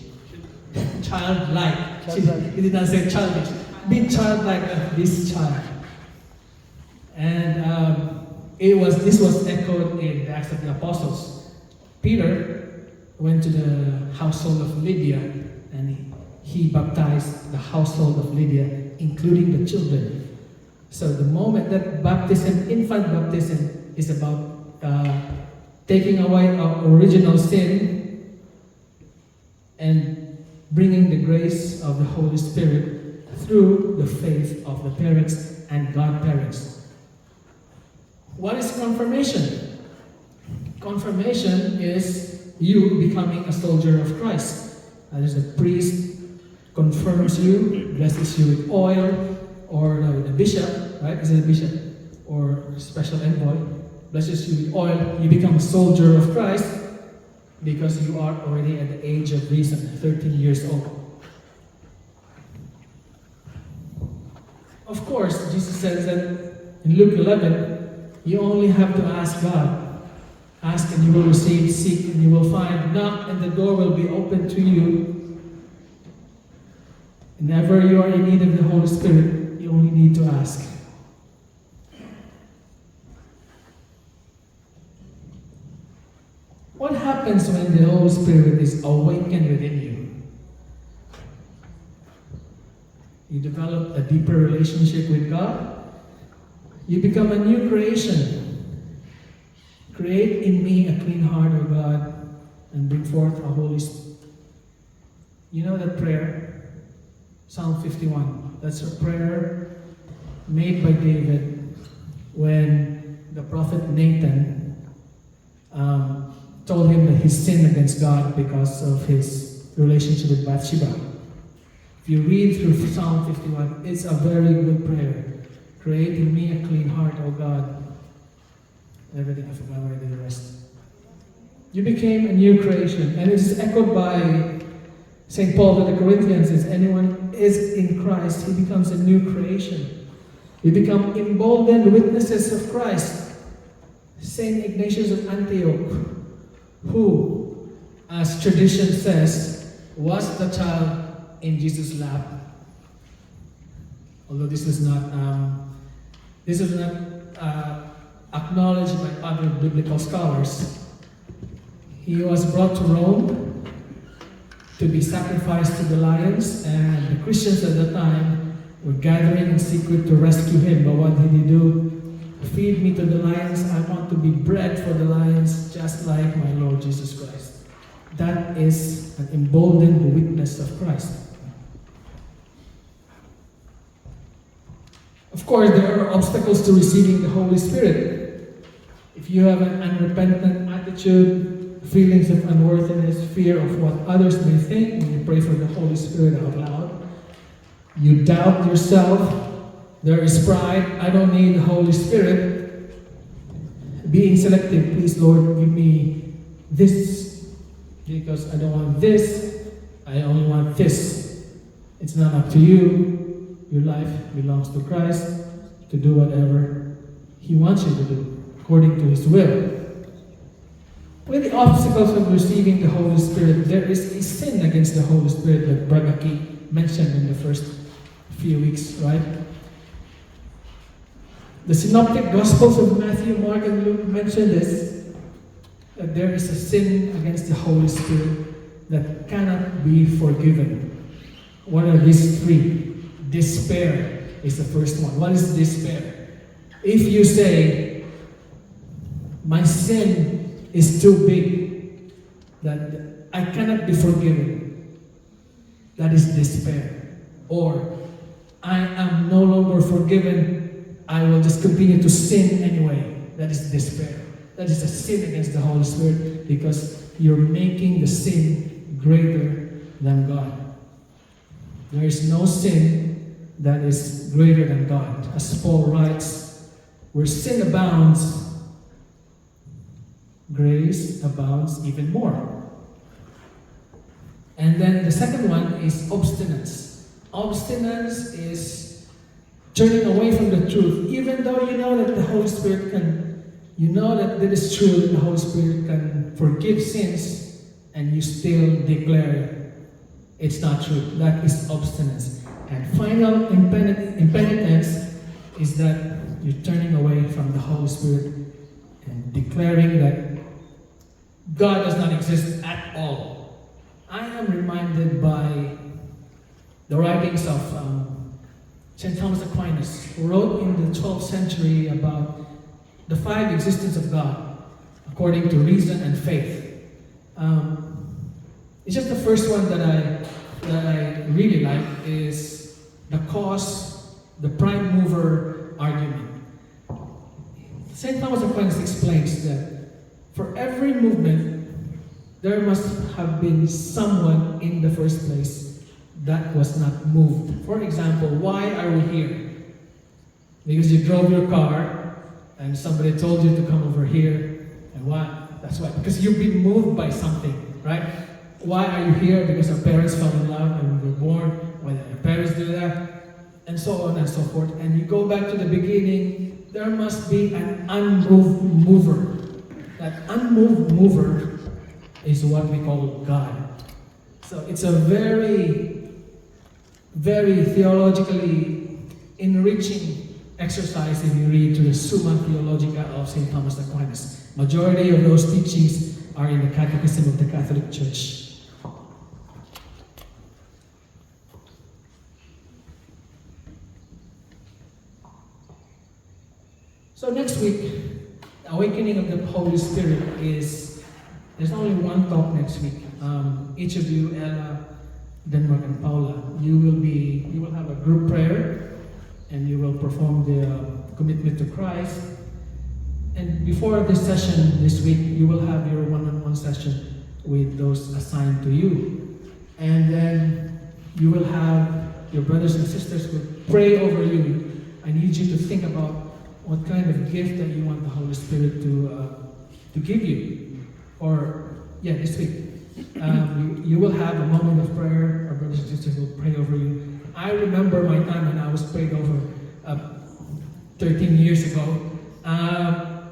childlike. He did not say childish. Be childlike of this child. And this was echoed in the Acts of the Apostles. Peter went to the household of Lydia, and he baptized the household of Lydia, including the children. So the moment that infant baptism is about taking away our original sin and bringing the grace of the Holy Spirit through the faith of the parents and godparents. What is confirmation? Confirmation is you becoming a soldier of Christ. That is, the priest confirms you, blesses you with oil, or the bishop, right? Is it a bishop? Or special envoy, blesses you with oil. You become a soldier of Christ because you are already at the age of reason, 13 years old. Of course, Jesus says that in Luke 11, you only have to ask God. Ask and you will receive, seek and you will find, knock and the door will be open to you. Whenever you are in need of the Holy Spirit, you only need to ask. What happens when the Holy Spirit is awakened within you? You develop a deeper relationship with God. You become a new creation. Create in me a clean heart, O God, and bring forth a holy spirit. You know that prayer? Psalm 51. That's a prayer made by David when the prophet Nathan told him that he sinned against God because of his relationship with Bathsheba. If you read through Psalm 51, it's a very good prayer. Create in me a clean heart, O God. Everything, I forgot where I did the rest. You became a new creation, and it is echoed by St. Paul to the Corinthians. If anyone is in Christ, he becomes a new creation. You become emboldened witnesses of Christ. St. Ignatius of Antioch, who, as tradition says, was the child in Jesus' lap. Although this is not acknowledged by other biblical scholars. He was brought to Rome to be sacrificed to the lions, and the Christians at the time were gathering in secret to rescue him. But what did he do? Feed me to the lions. I want to be bread for the lions, just like my Lord Jesus Christ. That is an emboldened witness of Christ. Of course, there are obstacles to receiving the Holy Spirit. If you have an unrepentant attitude, feelings of unworthiness, fear of what others may think when you pray for the Holy Spirit out loud, you doubt yourself, there is pride, I don't need the Holy Spirit, being selective, please Lord, give me this because I don't want this, I only want this. It's not up to you. Your life belongs to Christ to do whatever He wants you to do according to His will. With the obstacles of receiving the Holy Spirit, there is a sin against the Holy Spirit that Brother Keith mentioned in the first few weeks, right? The Synoptic Gospels of Matthew, Mark, and Luke mention this, that there is a sin against the Holy Spirit that cannot be forgiven. What are these three? Despair is the first one. What is despair? If you say, my sin is too big, that I cannot be forgiven, that is despair. Or, I am no longer forgiven, I will just continue to sin anyway. That is despair. That is a sin against the Holy Spirit because you're making the sin greater than God. There is no sin that is greater than God. As Paul writes, where sin abounds, grace abounds even more. And then the second one is obstinance. Obstinance is turning away from the truth, even though you know that the Holy Spirit you know that it is true that the Holy Spirit can forgive sins, and you still declare it's not true. That is obstinance. And final impenitence is that you're turning away from the Holy Spirit and declaring that God does not exist at all. I am reminded by the writings of St. Thomas Aquinas, who wrote in the 12th century about the five existence of God, according to reason and faith. It's just the first one that I really like is the cause, the prime mover argument. St. Thomas Aquinas explains that for every movement, there must have been someone in the first place that was not moved. For example, why are we here? Because you drove your car and somebody told you to come over here. And why? That's why. Because you've been moved by something, right? Why are you here? Because our parents fell in love and we were born. Why did our parents do that? And so on and so forth. And you go back to the beginning, there must be an unmoved mover. That unmoved mover is what we call God. So it's a very, very theologically enriching exercise if you read to the Summa Theologica of St. Thomas Aquinas. Majority of those teachings are in the Catechism of the Catholic Church. So next week, the awakening of the Holy Spirit is, there's only one talk next week. Each of you, Ella, Denmark, and Paula, you will have a group prayer, and you will perform the commitment to Christ. And before this session this week, you will have your one-on-one session with those assigned to you. And then you will have your brothers and sisters who pray over you. I need you to think about what kind of gift that you want the Holy Spirit to give you. Or, this week. You will have a moment of prayer. Our brothers and sisters will pray over you. I remember my time when I was prayed over 13 years ago.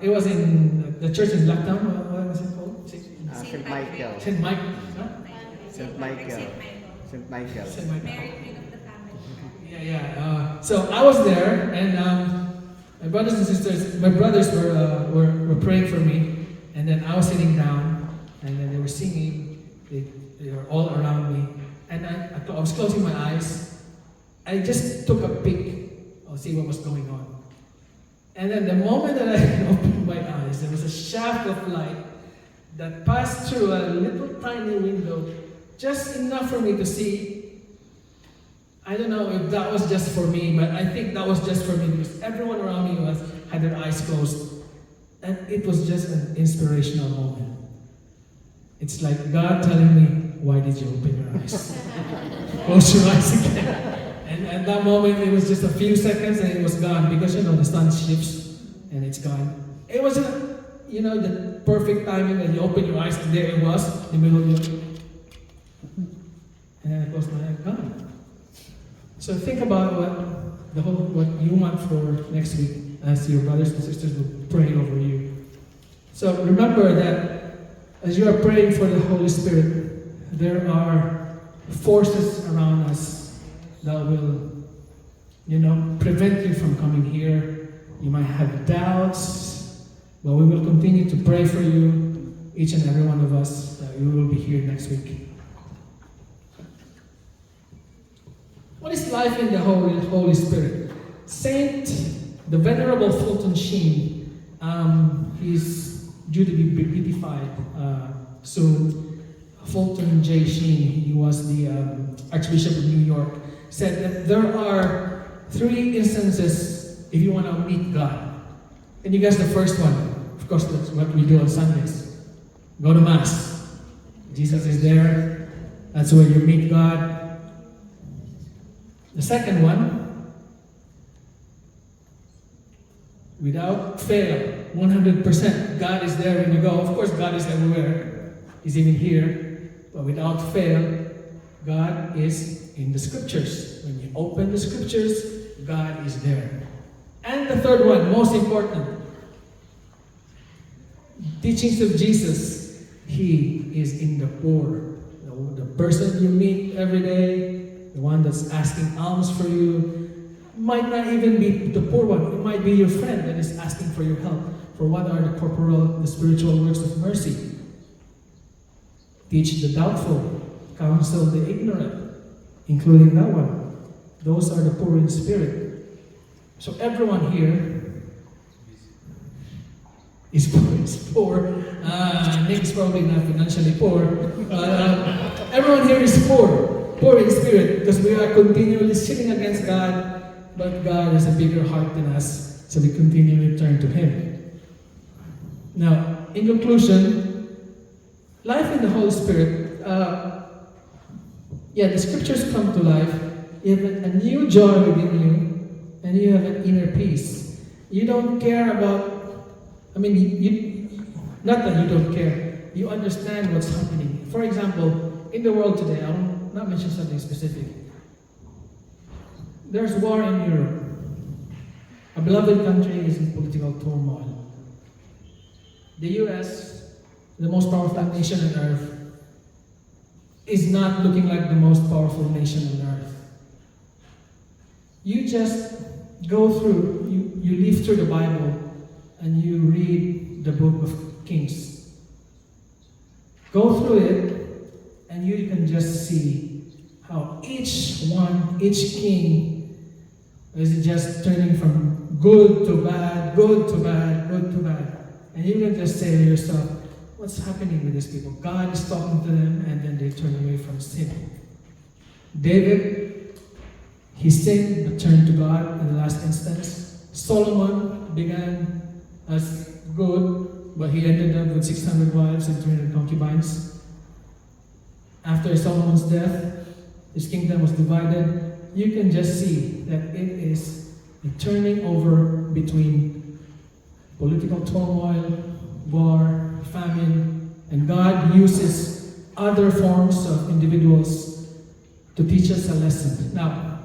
It was in the church in Blacktown. What was it called? St. Michael. St. Michael. Huh? St. Michael. St. Michael. St. Michael. Mary, Queen of the Family. Yeah. So I was there, and my brothers and sisters, my brothers were praying for me, and then I was sitting down, and then they were singing. They were all around me, and I was closing my eyes. I just took a peek. I'll see what was going on. And then the moment that I opened my eyes, there was a shaft of light that passed through a little tiny window, just enough for me to see. I don't know if that was just for me, but I think that was just for me because everyone around me had their eyes closed. And it was just an inspirational moment. It's like God telling me, why did you open your eyes? Close your eyes again. And at that moment, it was just a few seconds and it was gone because, the sun shifts and it's gone. It was the perfect timing that you open your eyes and there it was, in the middle of your... And then I close my eyes, gone. So think about what you want for next week as your brothers and sisters will pray over you. So remember that as you are praying for the Holy Spirit, there are forces around us that will, prevent you from coming here. You might have doubts, but we will continue to pray for you, each and every one of us, that you will be here next week. What is life in the Holy Spirit? The Venerable Fulton Sheen, he's due to be beatified soon. Fulton J. Sheen, he was the Archbishop of New York, said that there are 3 instances if you want to meet God. And you guess the first one? Of course, that's what we do on Sundays. Go to Mass. Jesus is there. That's where you meet God. The second one, without fail, 100%, God is there when you go. Of course, God is everywhere. He's even here. But without fail, God is in the Scriptures. When you open the Scriptures, God is there. And the third one, most important, teachings of Jesus. He is in the poor. The person you meet every day, the one that's asking alms for you, might not even be the poor one. It might be your friend that is asking for your help. For what are the spiritual works of mercy? Teach the doubtful, counsel the ignorant, including that one. Those are the poor in spirit. So everyone here is poor. Nick is probably not financially poor. Everyone here is poor in spirit, because we are continually sinning against God, but God has a bigger heart than us, so we continually turn to Him. Now, in conclusion, life in the Holy Spirit, the Scriptures come to life. You have a new joy within you, and you have an inner peace. You don't care about, not that you don't care, you understand what's happening. For example, in the world today, I will not mention something specific. There's war in Europe. A beloved country is in political turmoil. The US, the most powerful nation on earth, is not looking like the most powerful nation on earth. You just go through, you leaf through the Bible, and you read the book of Kings. Go through it, and you can just see how each king is just turning from good to bad, good to bad, good to bad. And you can just say to yourself, what's happening with these people? God is talking to them, and then they turn away from sin. David, he sinned but turned to God in the last instance. Solomon began as good, but he ended up with 600 wives and 300 concubines. After Solomon's death, his kingdom was divided. You can just see that it is a turning over between political turmoil, war, famine, and God uses other forms of individuals to teach us a lesson. Now,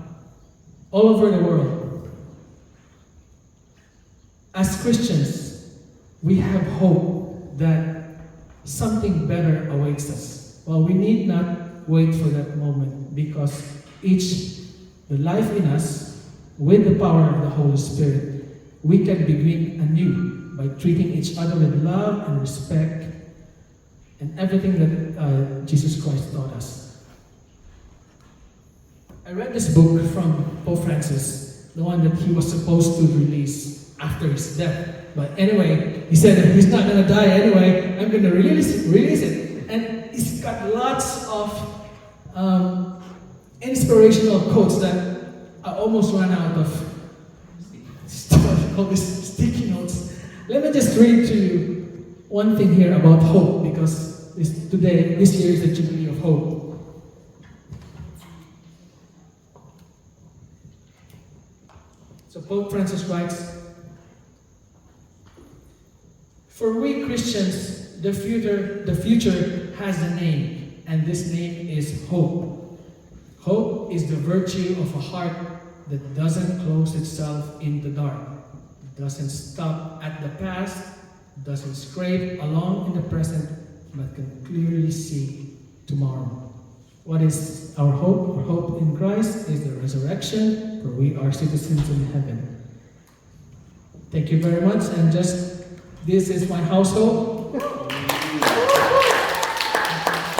all over the world, as Christians, we have hope that something better awaits us. Well, we need not wait for that moment, because the life in us, with the power of the Holy Spirit, we can begin anew by treating each other with love and respect and everything that Jesus Christ taught us. I read this book from Pope Francis, the one that he was supposed to release after his death. But anyway, he said that he's not going to die anyway. I'm going to release it. And it's got lots of inspirational quotes that I almost ran out of stuff, all these sticky notes. Let me just read to you one thing here about hope, because this year is the Jubilee of Hope. So Pope Francis writes, "For we Christians, the future has a name, and this name is hope. Hope is the virtue of a heart that doesn't close itself in the dark, doesn't stop at the past, doesn't scrape along in the present, but can clearly see tomorrow. What is our hope? Our hope in Christ is the resurrection, for we are citizens in heaven. Thank you very much, and this is my household.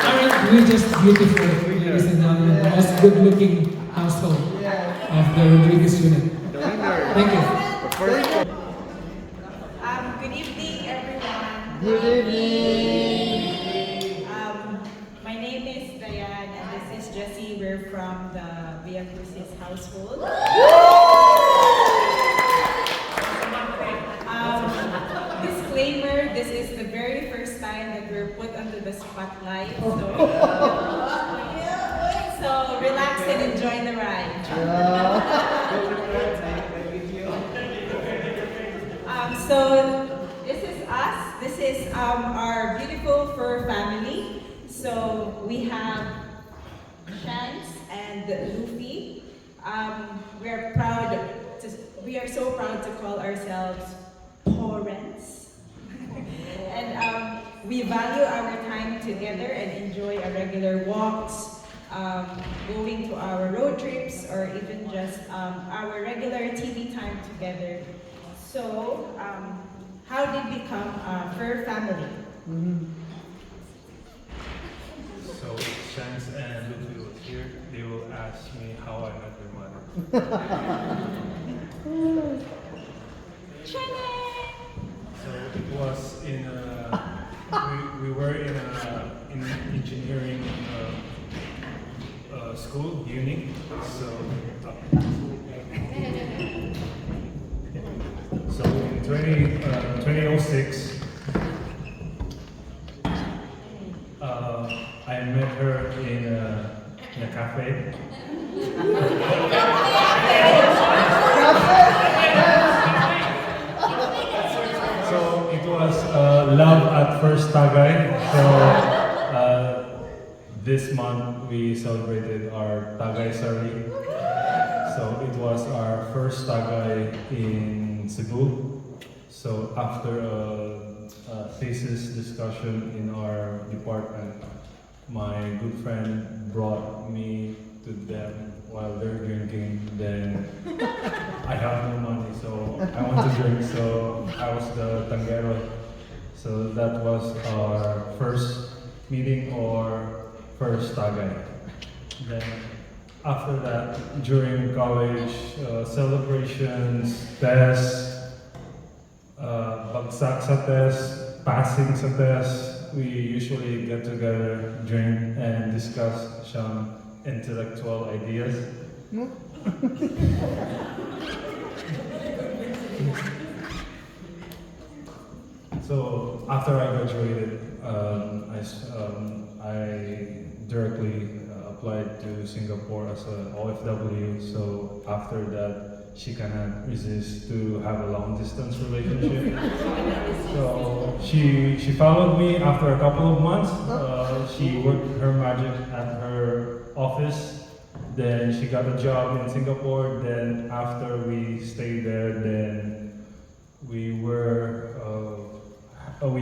Aren't we just beautiful, ladies and gentlemen? The most good-looking household of the Rodriguez unit. The winner. Thank you. The first. Good evening, everyone. Good evening. My name is Diane, and this is Jessie. We're from the Via Crucis household. Disclaimer: this is the very first time that we're put under the spotlight, so relax and enjoy the ride. So this is us. This is our beautiful fur family. So we have Shanks and Luffy. We are so proud to call ourselves parents. And we value our time together and enjoy our regular walks, going to our road trips, or even just our regular TV time together. So, how did we become a fur family? So Shanks and Luffy was here. They will ask me how I met their mother. So it was in we were in in engineering school, uni. So in 2006, I met her in a cafe. So it was love at first tagay. So this month we celebrated our tagay sari. So it was our first tagay in Cebu. So after a thesis discussion in our department, my good friend brought me to them while they're drinking. Then I have no money, so I want to drink. So I was the tanggero. So that was our first meeting or first tagay. Then after that, during college celebrations, tests, bagsak sa test, passing sa test, we usually get together, drink, and discuss some intellectual ideas. So after I graduated, I directly applied to Singapore as a OFW. So after that, she cannot resist to have a long distance relationship. So she followed me after a couple of months. She worked her magic at her office. Then she got a job in Singapore. Then after we stayed there, then we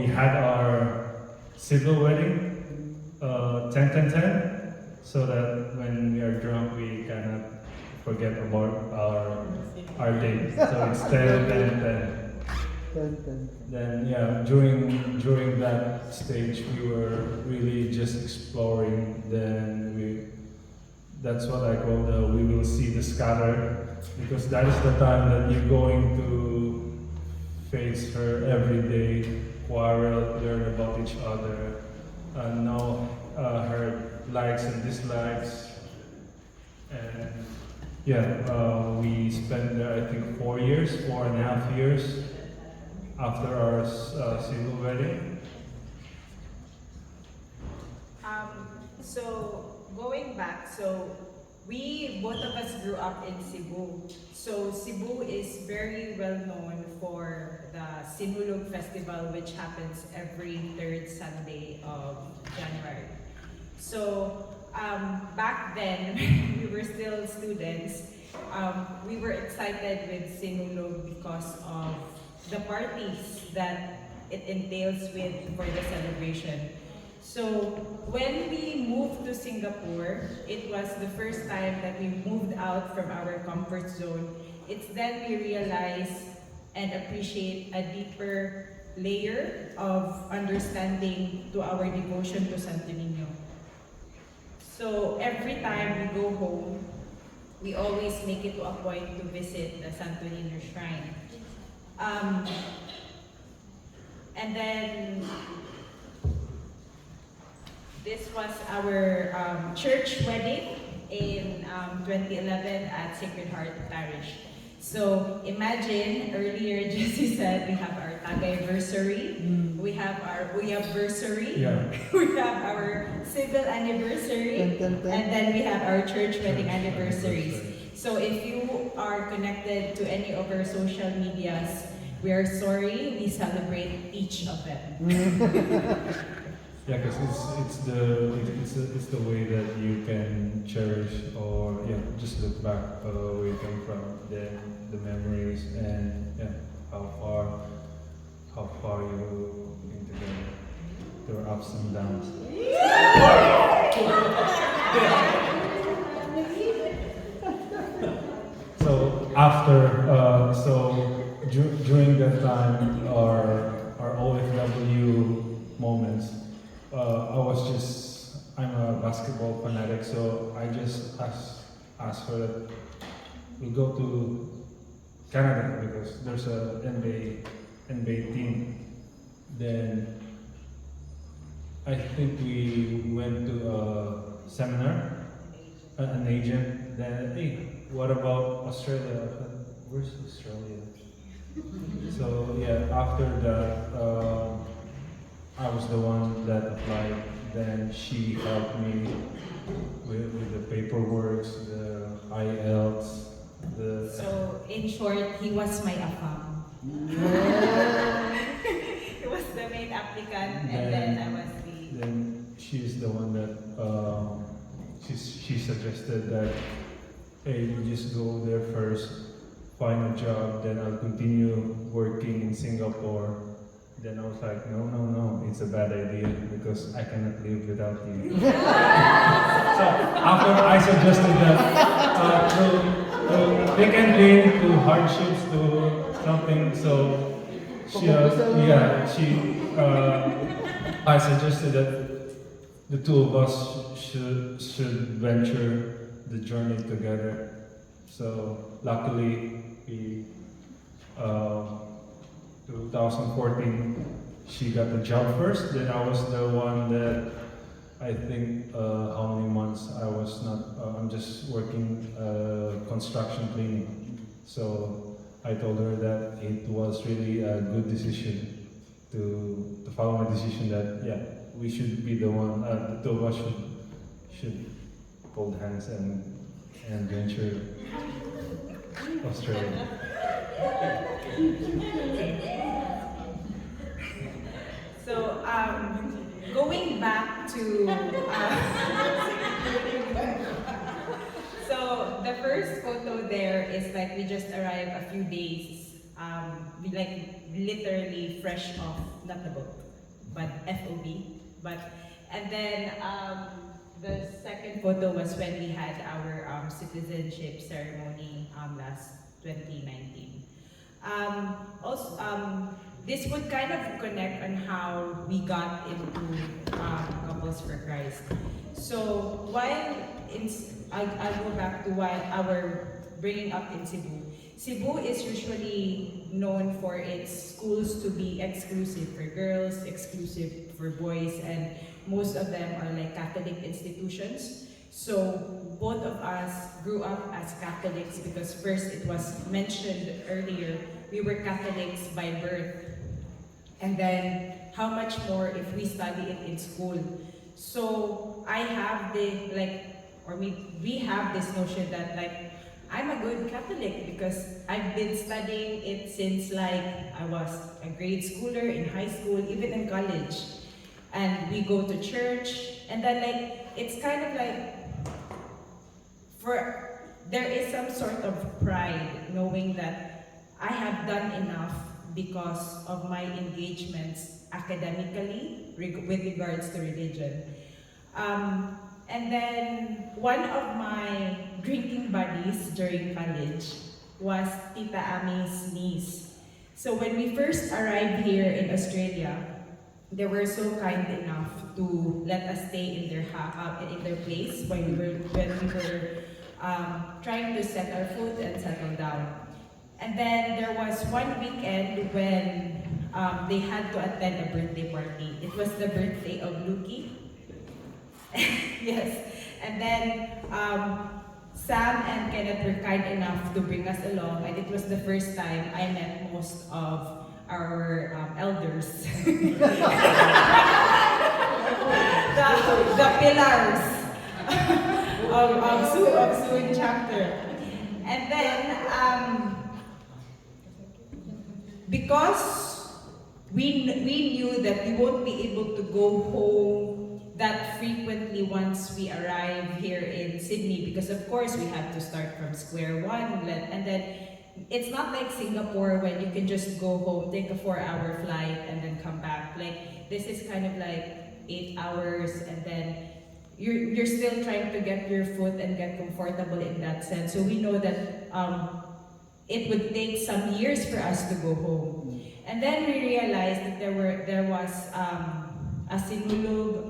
had our civil wedding, 10-10-10, so that when we are drunk, we cannot forget about our date. So it's 10-10-10. Then yeah, during that stage, we were really just exploring. Then that's what I call the we will see the scatter, because that is the time that you're going to face her every day, quarrel, learn about each other, know her likes and dislikes, and yeah, we spent there I think 4.5 years after our civil wedding. So going back, so we both of us grew up in Cebu. So Cebu is very well known for the Sinulog Festival, which happens every third Sunday of January. So back then, when we were still students, we were excited with Sinulog because of the parties that it entails with for the celebration. So when we moved to Singapore, it was the first time that we moved out from our comfort zone. It's then we realize and appreciate a deeper layer of understanding to our devotion to Santo Niño. So every time we go home, we always make it to a point to visit the Santo Niño Shrine. And then this was our church wedding in 2011 at Sacred Heart Parish. So imagine, earlier Jesse said we have our Tagay-versary, we have our Uyab-versary, we have our civil anniversary, and then we have our church wedding anniversaries. So if you are connected to any of our social medias, we are sorry, we celebrate each of them. Yeah, because it's the way that you can cherish or just look back where you come from, the memories and how far you been together, there are ups and downs. So after during that time, our OFW moments. I'm a basketball fanatic, so I just asked her that we go to Canada because there's a NBA team. Then I think we went to a seminar, an agent. Then, hey, what about Australia? I thought, where's Australia? So yeah, after that, I was the one that applied. Then she helped me with the paperwork, the IELTS, So in short, he was my AFAM. He was the main applicant, and then I was the. Then she's the one that she suggested that, hey, you just go there first, find a job, then I'll continue working in Singapore. Then I was like, no, it's a bad idea because I cannot live without you. So after I suggested that, through thick and thin, through hardships, to something, so I suggested that the two of us should venture the journey together. So luckily, 2014, she got the job first. Then I was the one that I think how many months I was not. I'm just working construction cleaning. So I told her that it was really a good decision to follow my decision that we should be the one. The two of us should hold hands and venture Australia. So going back to so the first photo there is like we just arrived a few days, we like literally fresh off, not the boat, but FOB, and then the second photo was when we had our citizenship ceremony last 2019. This would kind of connect on how we got into Couples for Christ. So while I'll go back to why our bringing up in Cebu. Cebu is usually known for its schools to be exclusive for girls, exclusive for boys, and most of them are like Catholic institutions. So both of us grew up as Catholics because first it was mentioned earlier, we were Catholics by birth. And then how much more if we study it in school. So I have or we have this notion that like, I'm a good Catholic because I've been studying it since like I was a grade schooler in high school, even in college. And we go to church, and then like, it's kind of like, there is some sort of pride knowing that I have done enough because of my engagements academically with regards to religion. And then one of my drinking buddies during college was Tita Ami's niece. So when we first arrived here in Australia, they were so kind enough to let us stay in their place when we were trying to set our foot and settle down. And then there was one weekend when they had to attend a birthday party. It was the birthday of Luki. Yes. And then Sam and Kenneth were kind enough to bring us along, and it was the first time I met most of our elders. the pillars of Suin chapter. And then because we knew that we won't be able to go home that frequently once we arrive here in Sydney, because of course we have to start from square one, and then it's not like Singapore when you can just go home, take a 4-hour flight, and then come back. Like, this is kind of like 8 hours, and then you're still trying to get your foot and get comfortable in that sense. So we know that it would take some years for us to go home. And then we realized that there was a Sinulog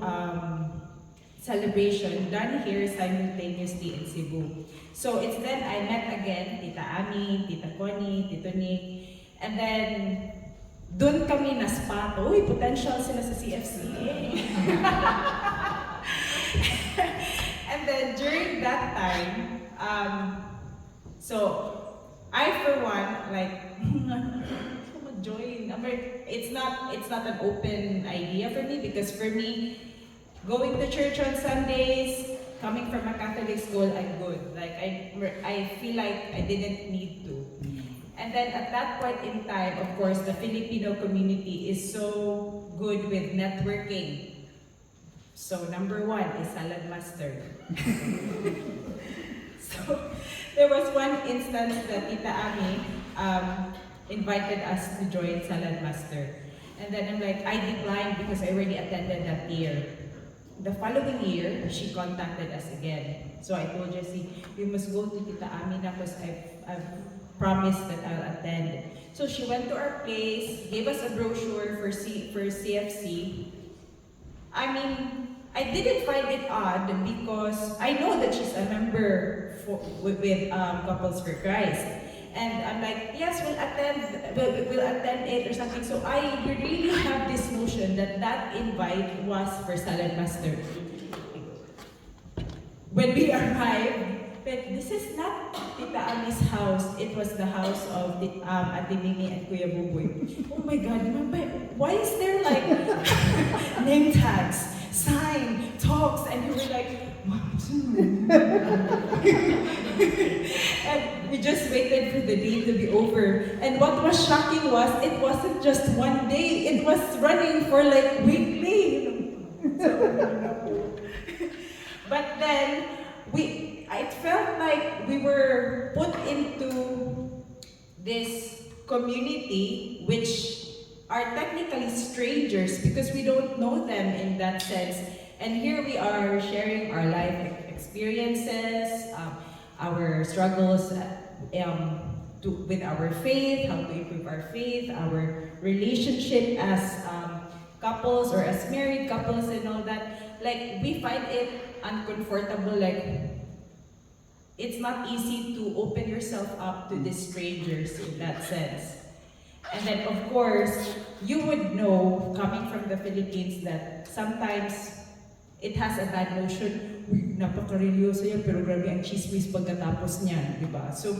celebration done here simultaneously in Cebu. So it's then I met again Tita Ami, Tita Connie, Tito Nick, and then dun kami na-spot, uy, potential sila sa CFC. And then during that time, so I for one, like, join. It's not an open idea for me, because for me, going to church on Sundays, coming from a Catholic school, I'm good. Like I feel like I didn't need to. And then at that point in time, of course, the Filipino community is so good with networking. So number one is salad mustard. So there was one instance that Tita Ami invited us to join Salad Mustard. And then I'm like, I declined because I already attended that year. The following year, she contacted us again. So I told Jessie, we must go to Tita Ami na because I've promised that I'll attend. So she went to our place, gave us a brochure for CFC. I mean, I didn't find it odd because I know that she's a member with Couples for Christ. And I'm like, yes, we'll attend it or something. So I really have this notion that invite was for Salad Mustard. When we arrived, but this is not Tita Ami's house. It was the house of Ate Mimi and Kuya Buboy. Oh my God, why is there like name tags, sign, talks, and you were like, and we just waited for the day to be over. And what was shocking was, it wasn't just one day, it was running for like weekly. But then, I felt like we were put into this community which are technically strangers because we don't know them in that sense. And here we are sharing our life experiences, our struggles with our faith, how to improve our faith, our relationship as couples or as married couples and all that. Like, we find it uncomfortable, like, it's not easy to open yourself up to these strangers in that sense. And then, of course, you would know, coming from the Philippines, that sometimes it has a bad notion, uy, napaka-religyoso yan, pero grabe ang chismis pagkatapos niyan, di ba? So,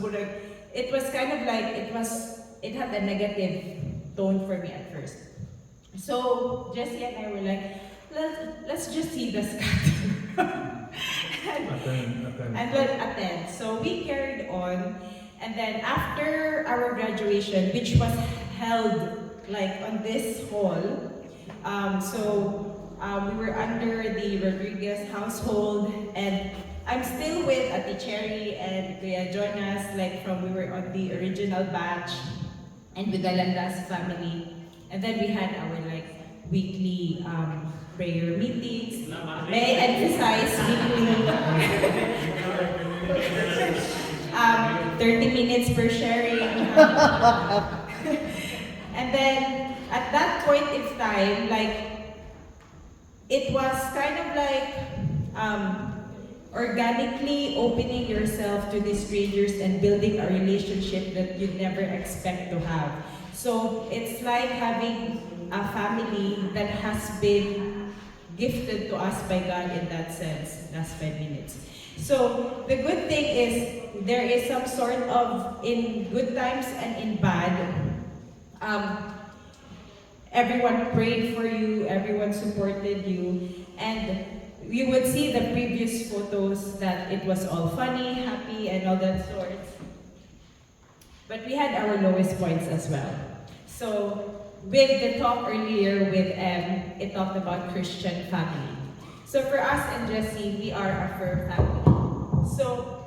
it was kind of like, it had a negative tone for me at first. So, Jessie and I were like, let's just see the scatter. attend. So we carried on, and then after our graduation, which was held like on this hall, we were under the Rodriguez household, and I'm still with Ate Cherry and Kuya Jonas, like from we were on the original batch, and with the Landas family, and then we had our like weekly prayer meetings. May I emphasize weekly 30 minutes per sharing. And then at that point in time, like it was kind of like organically opening yourself to the strangers and building a relationship that you'd never expect to have. So it's like having a family that has been gifted to us by God in that sense. Last 5 minutes. So the good thing is there is some sort of, in good times and in bad, everyone prayed for you, everyone supported you, and you would see the previous photos that it was all funny, happy, and all that sorts. But we had our lowest points as well. So with the talk earlier with M, it talked about Christian family. So for us and Jesse, we are a fur family. So,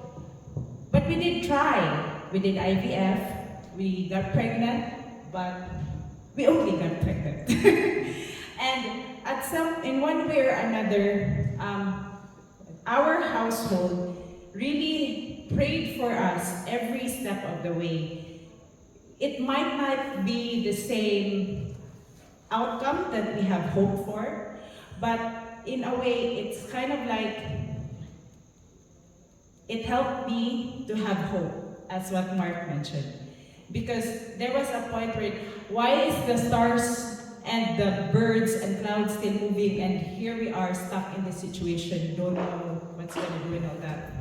but we did try. We did IVF, we got pregnant, but we only got pregnant. And in one way or another, our household really prayed for us every step of the way. It might not be the same outcome that we have hoped for, but in a way, it's kind of like it helped me to have hope, as what Mark mentioned. Because there was a point where, why is the stars and the birds and clouds still moving, and here we are stuck in this situation, don't know what's going to do and all that.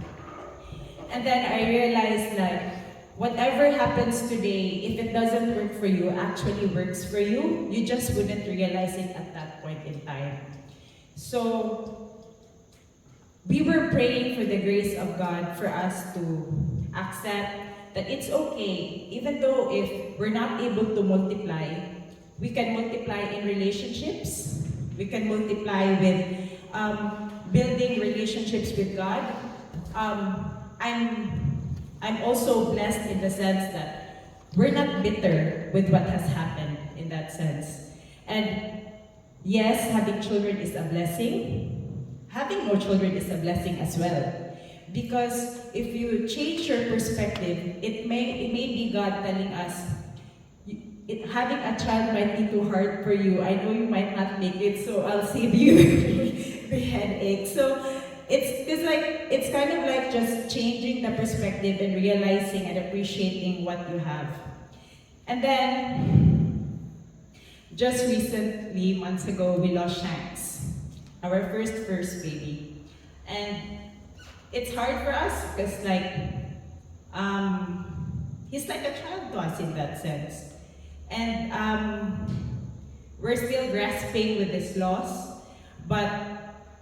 And then I realized that whatever happens today, if it doesn't work for you, actually works for you. You just wouldn't realize it at that point in time. So we were praying for the grace of God for us to accept that it's okay, even though if we're not able to multiply, we can multiply in relationships, we can multiply with building relationships with God. I'm also blessed in the sense that we're not bitter with what has happened in that sense. And yes, having children is a blessing. Having no children is a blessing as well. Because if you change your perspective, it may be God telling us, having a child might be too hard for you. I know you might not make it, so I'll save you the headache. So it's kind of like just changing the perspective and realizing and appreciating what you have. And then, just recently, months ago, we lost Shanks, our first baby. And it's hard for us because he's like a child to us in that sense. And we're still grasping with this loss, but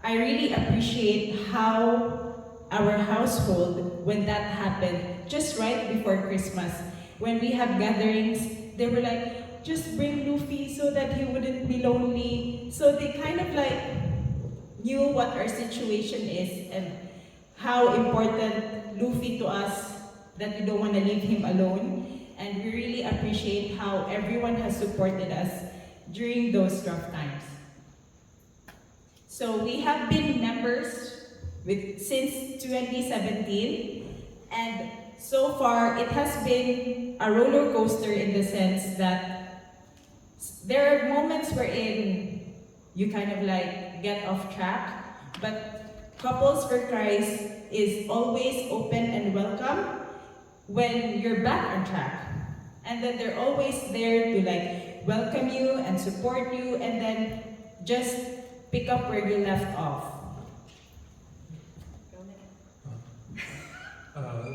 I really appreciate how our household, when that happened, just right before Christmas, when we have gatherings, they were like, just bring Luffy so that he wouldn't be lonely. So they kind of like knew what our situation is and how important Luffy to us, that we don't want to leave him alone. And we really appreciate how everyone has supported us during those rough times. So we have been members since 2017, and so far it has been a roller coaster in the sense that there are moments wherein you kind of like get off track, but Couples for Christ is always open and welcome when you're back on track. And then they're always there to like welcome you and support you, and then just pick up where you left off.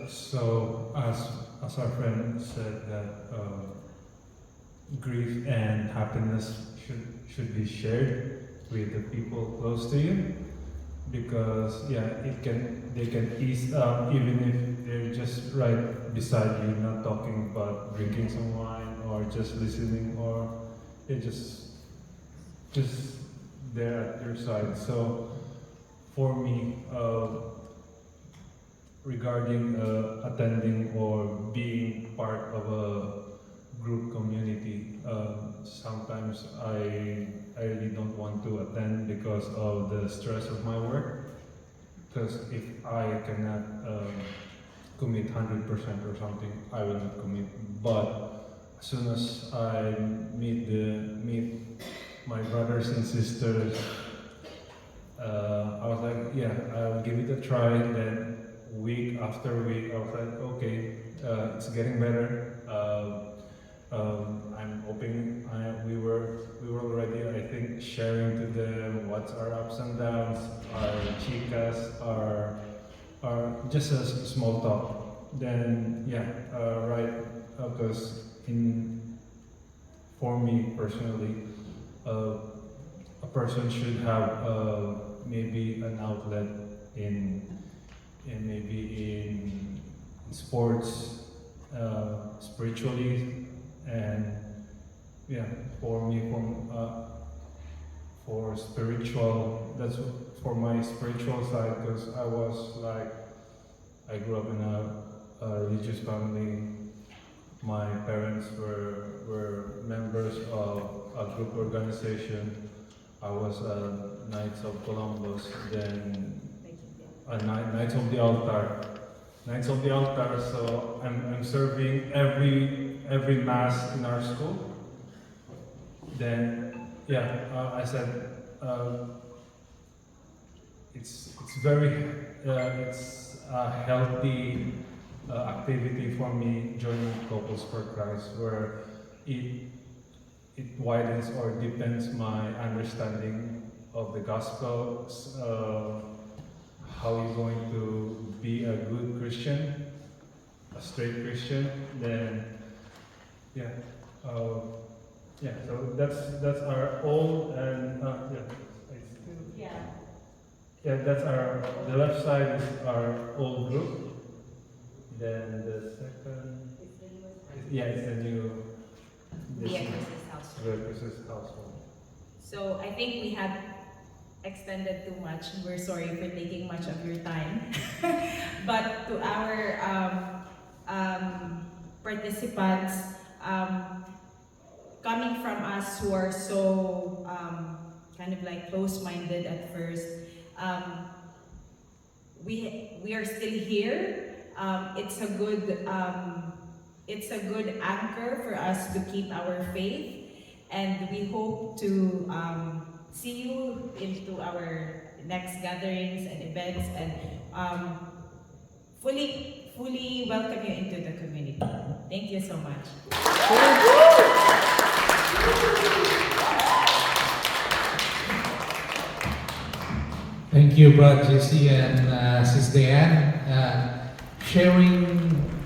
So as our friend said that grief and happiness should be shared with the people close to you. because they can ease up even if they're just right beside you, not talking but drinking some wine or just listening, or they're just there at your side. So for me, regarding attending or being part of a group community, sometimes I really don't want to attend because of the stress of my work. Because if I cannot commit 100% or something, I will not commit. But as soon as I meet my brothers and sisters, I was like, yeah, I'll give it a try. Then week after week, I was like, okay, it's getting better. I'm hoping we were already, I think, sharing to them what's our ups and downs, our chicas, our just a small talk. Then right, because for me personally, a person should have maybe an outlet in sports, spiritually, and for me, for spiritual, that's for my spiritual side, because I grew up in a religious family. My parents were members of a group organization. I was Knights of Columbus, then Knights of the Altar. Knights of the Altar, so I'm serving every mass in our school. Then I said it's a healthy activity for me joining Couples for Christ, where it widens or deepens my understanding of the gospel, how you're going to be a good Christian, a straight Christian. Then so that's our old and that's the left side is our old group. Then the second it's the new Beatrice's household. So I think we have extended too much. We're sorry for taking much of your time. But to our participants, coming from us who are so kind of like close-minded at first, we are still here. It's a good anchor for us to keep our faith, and we hope to see you into our next gatherings and events, and fully welcome you into the community. Thank you so much. Thank you, Brad Jesse and Sis Diane, sharing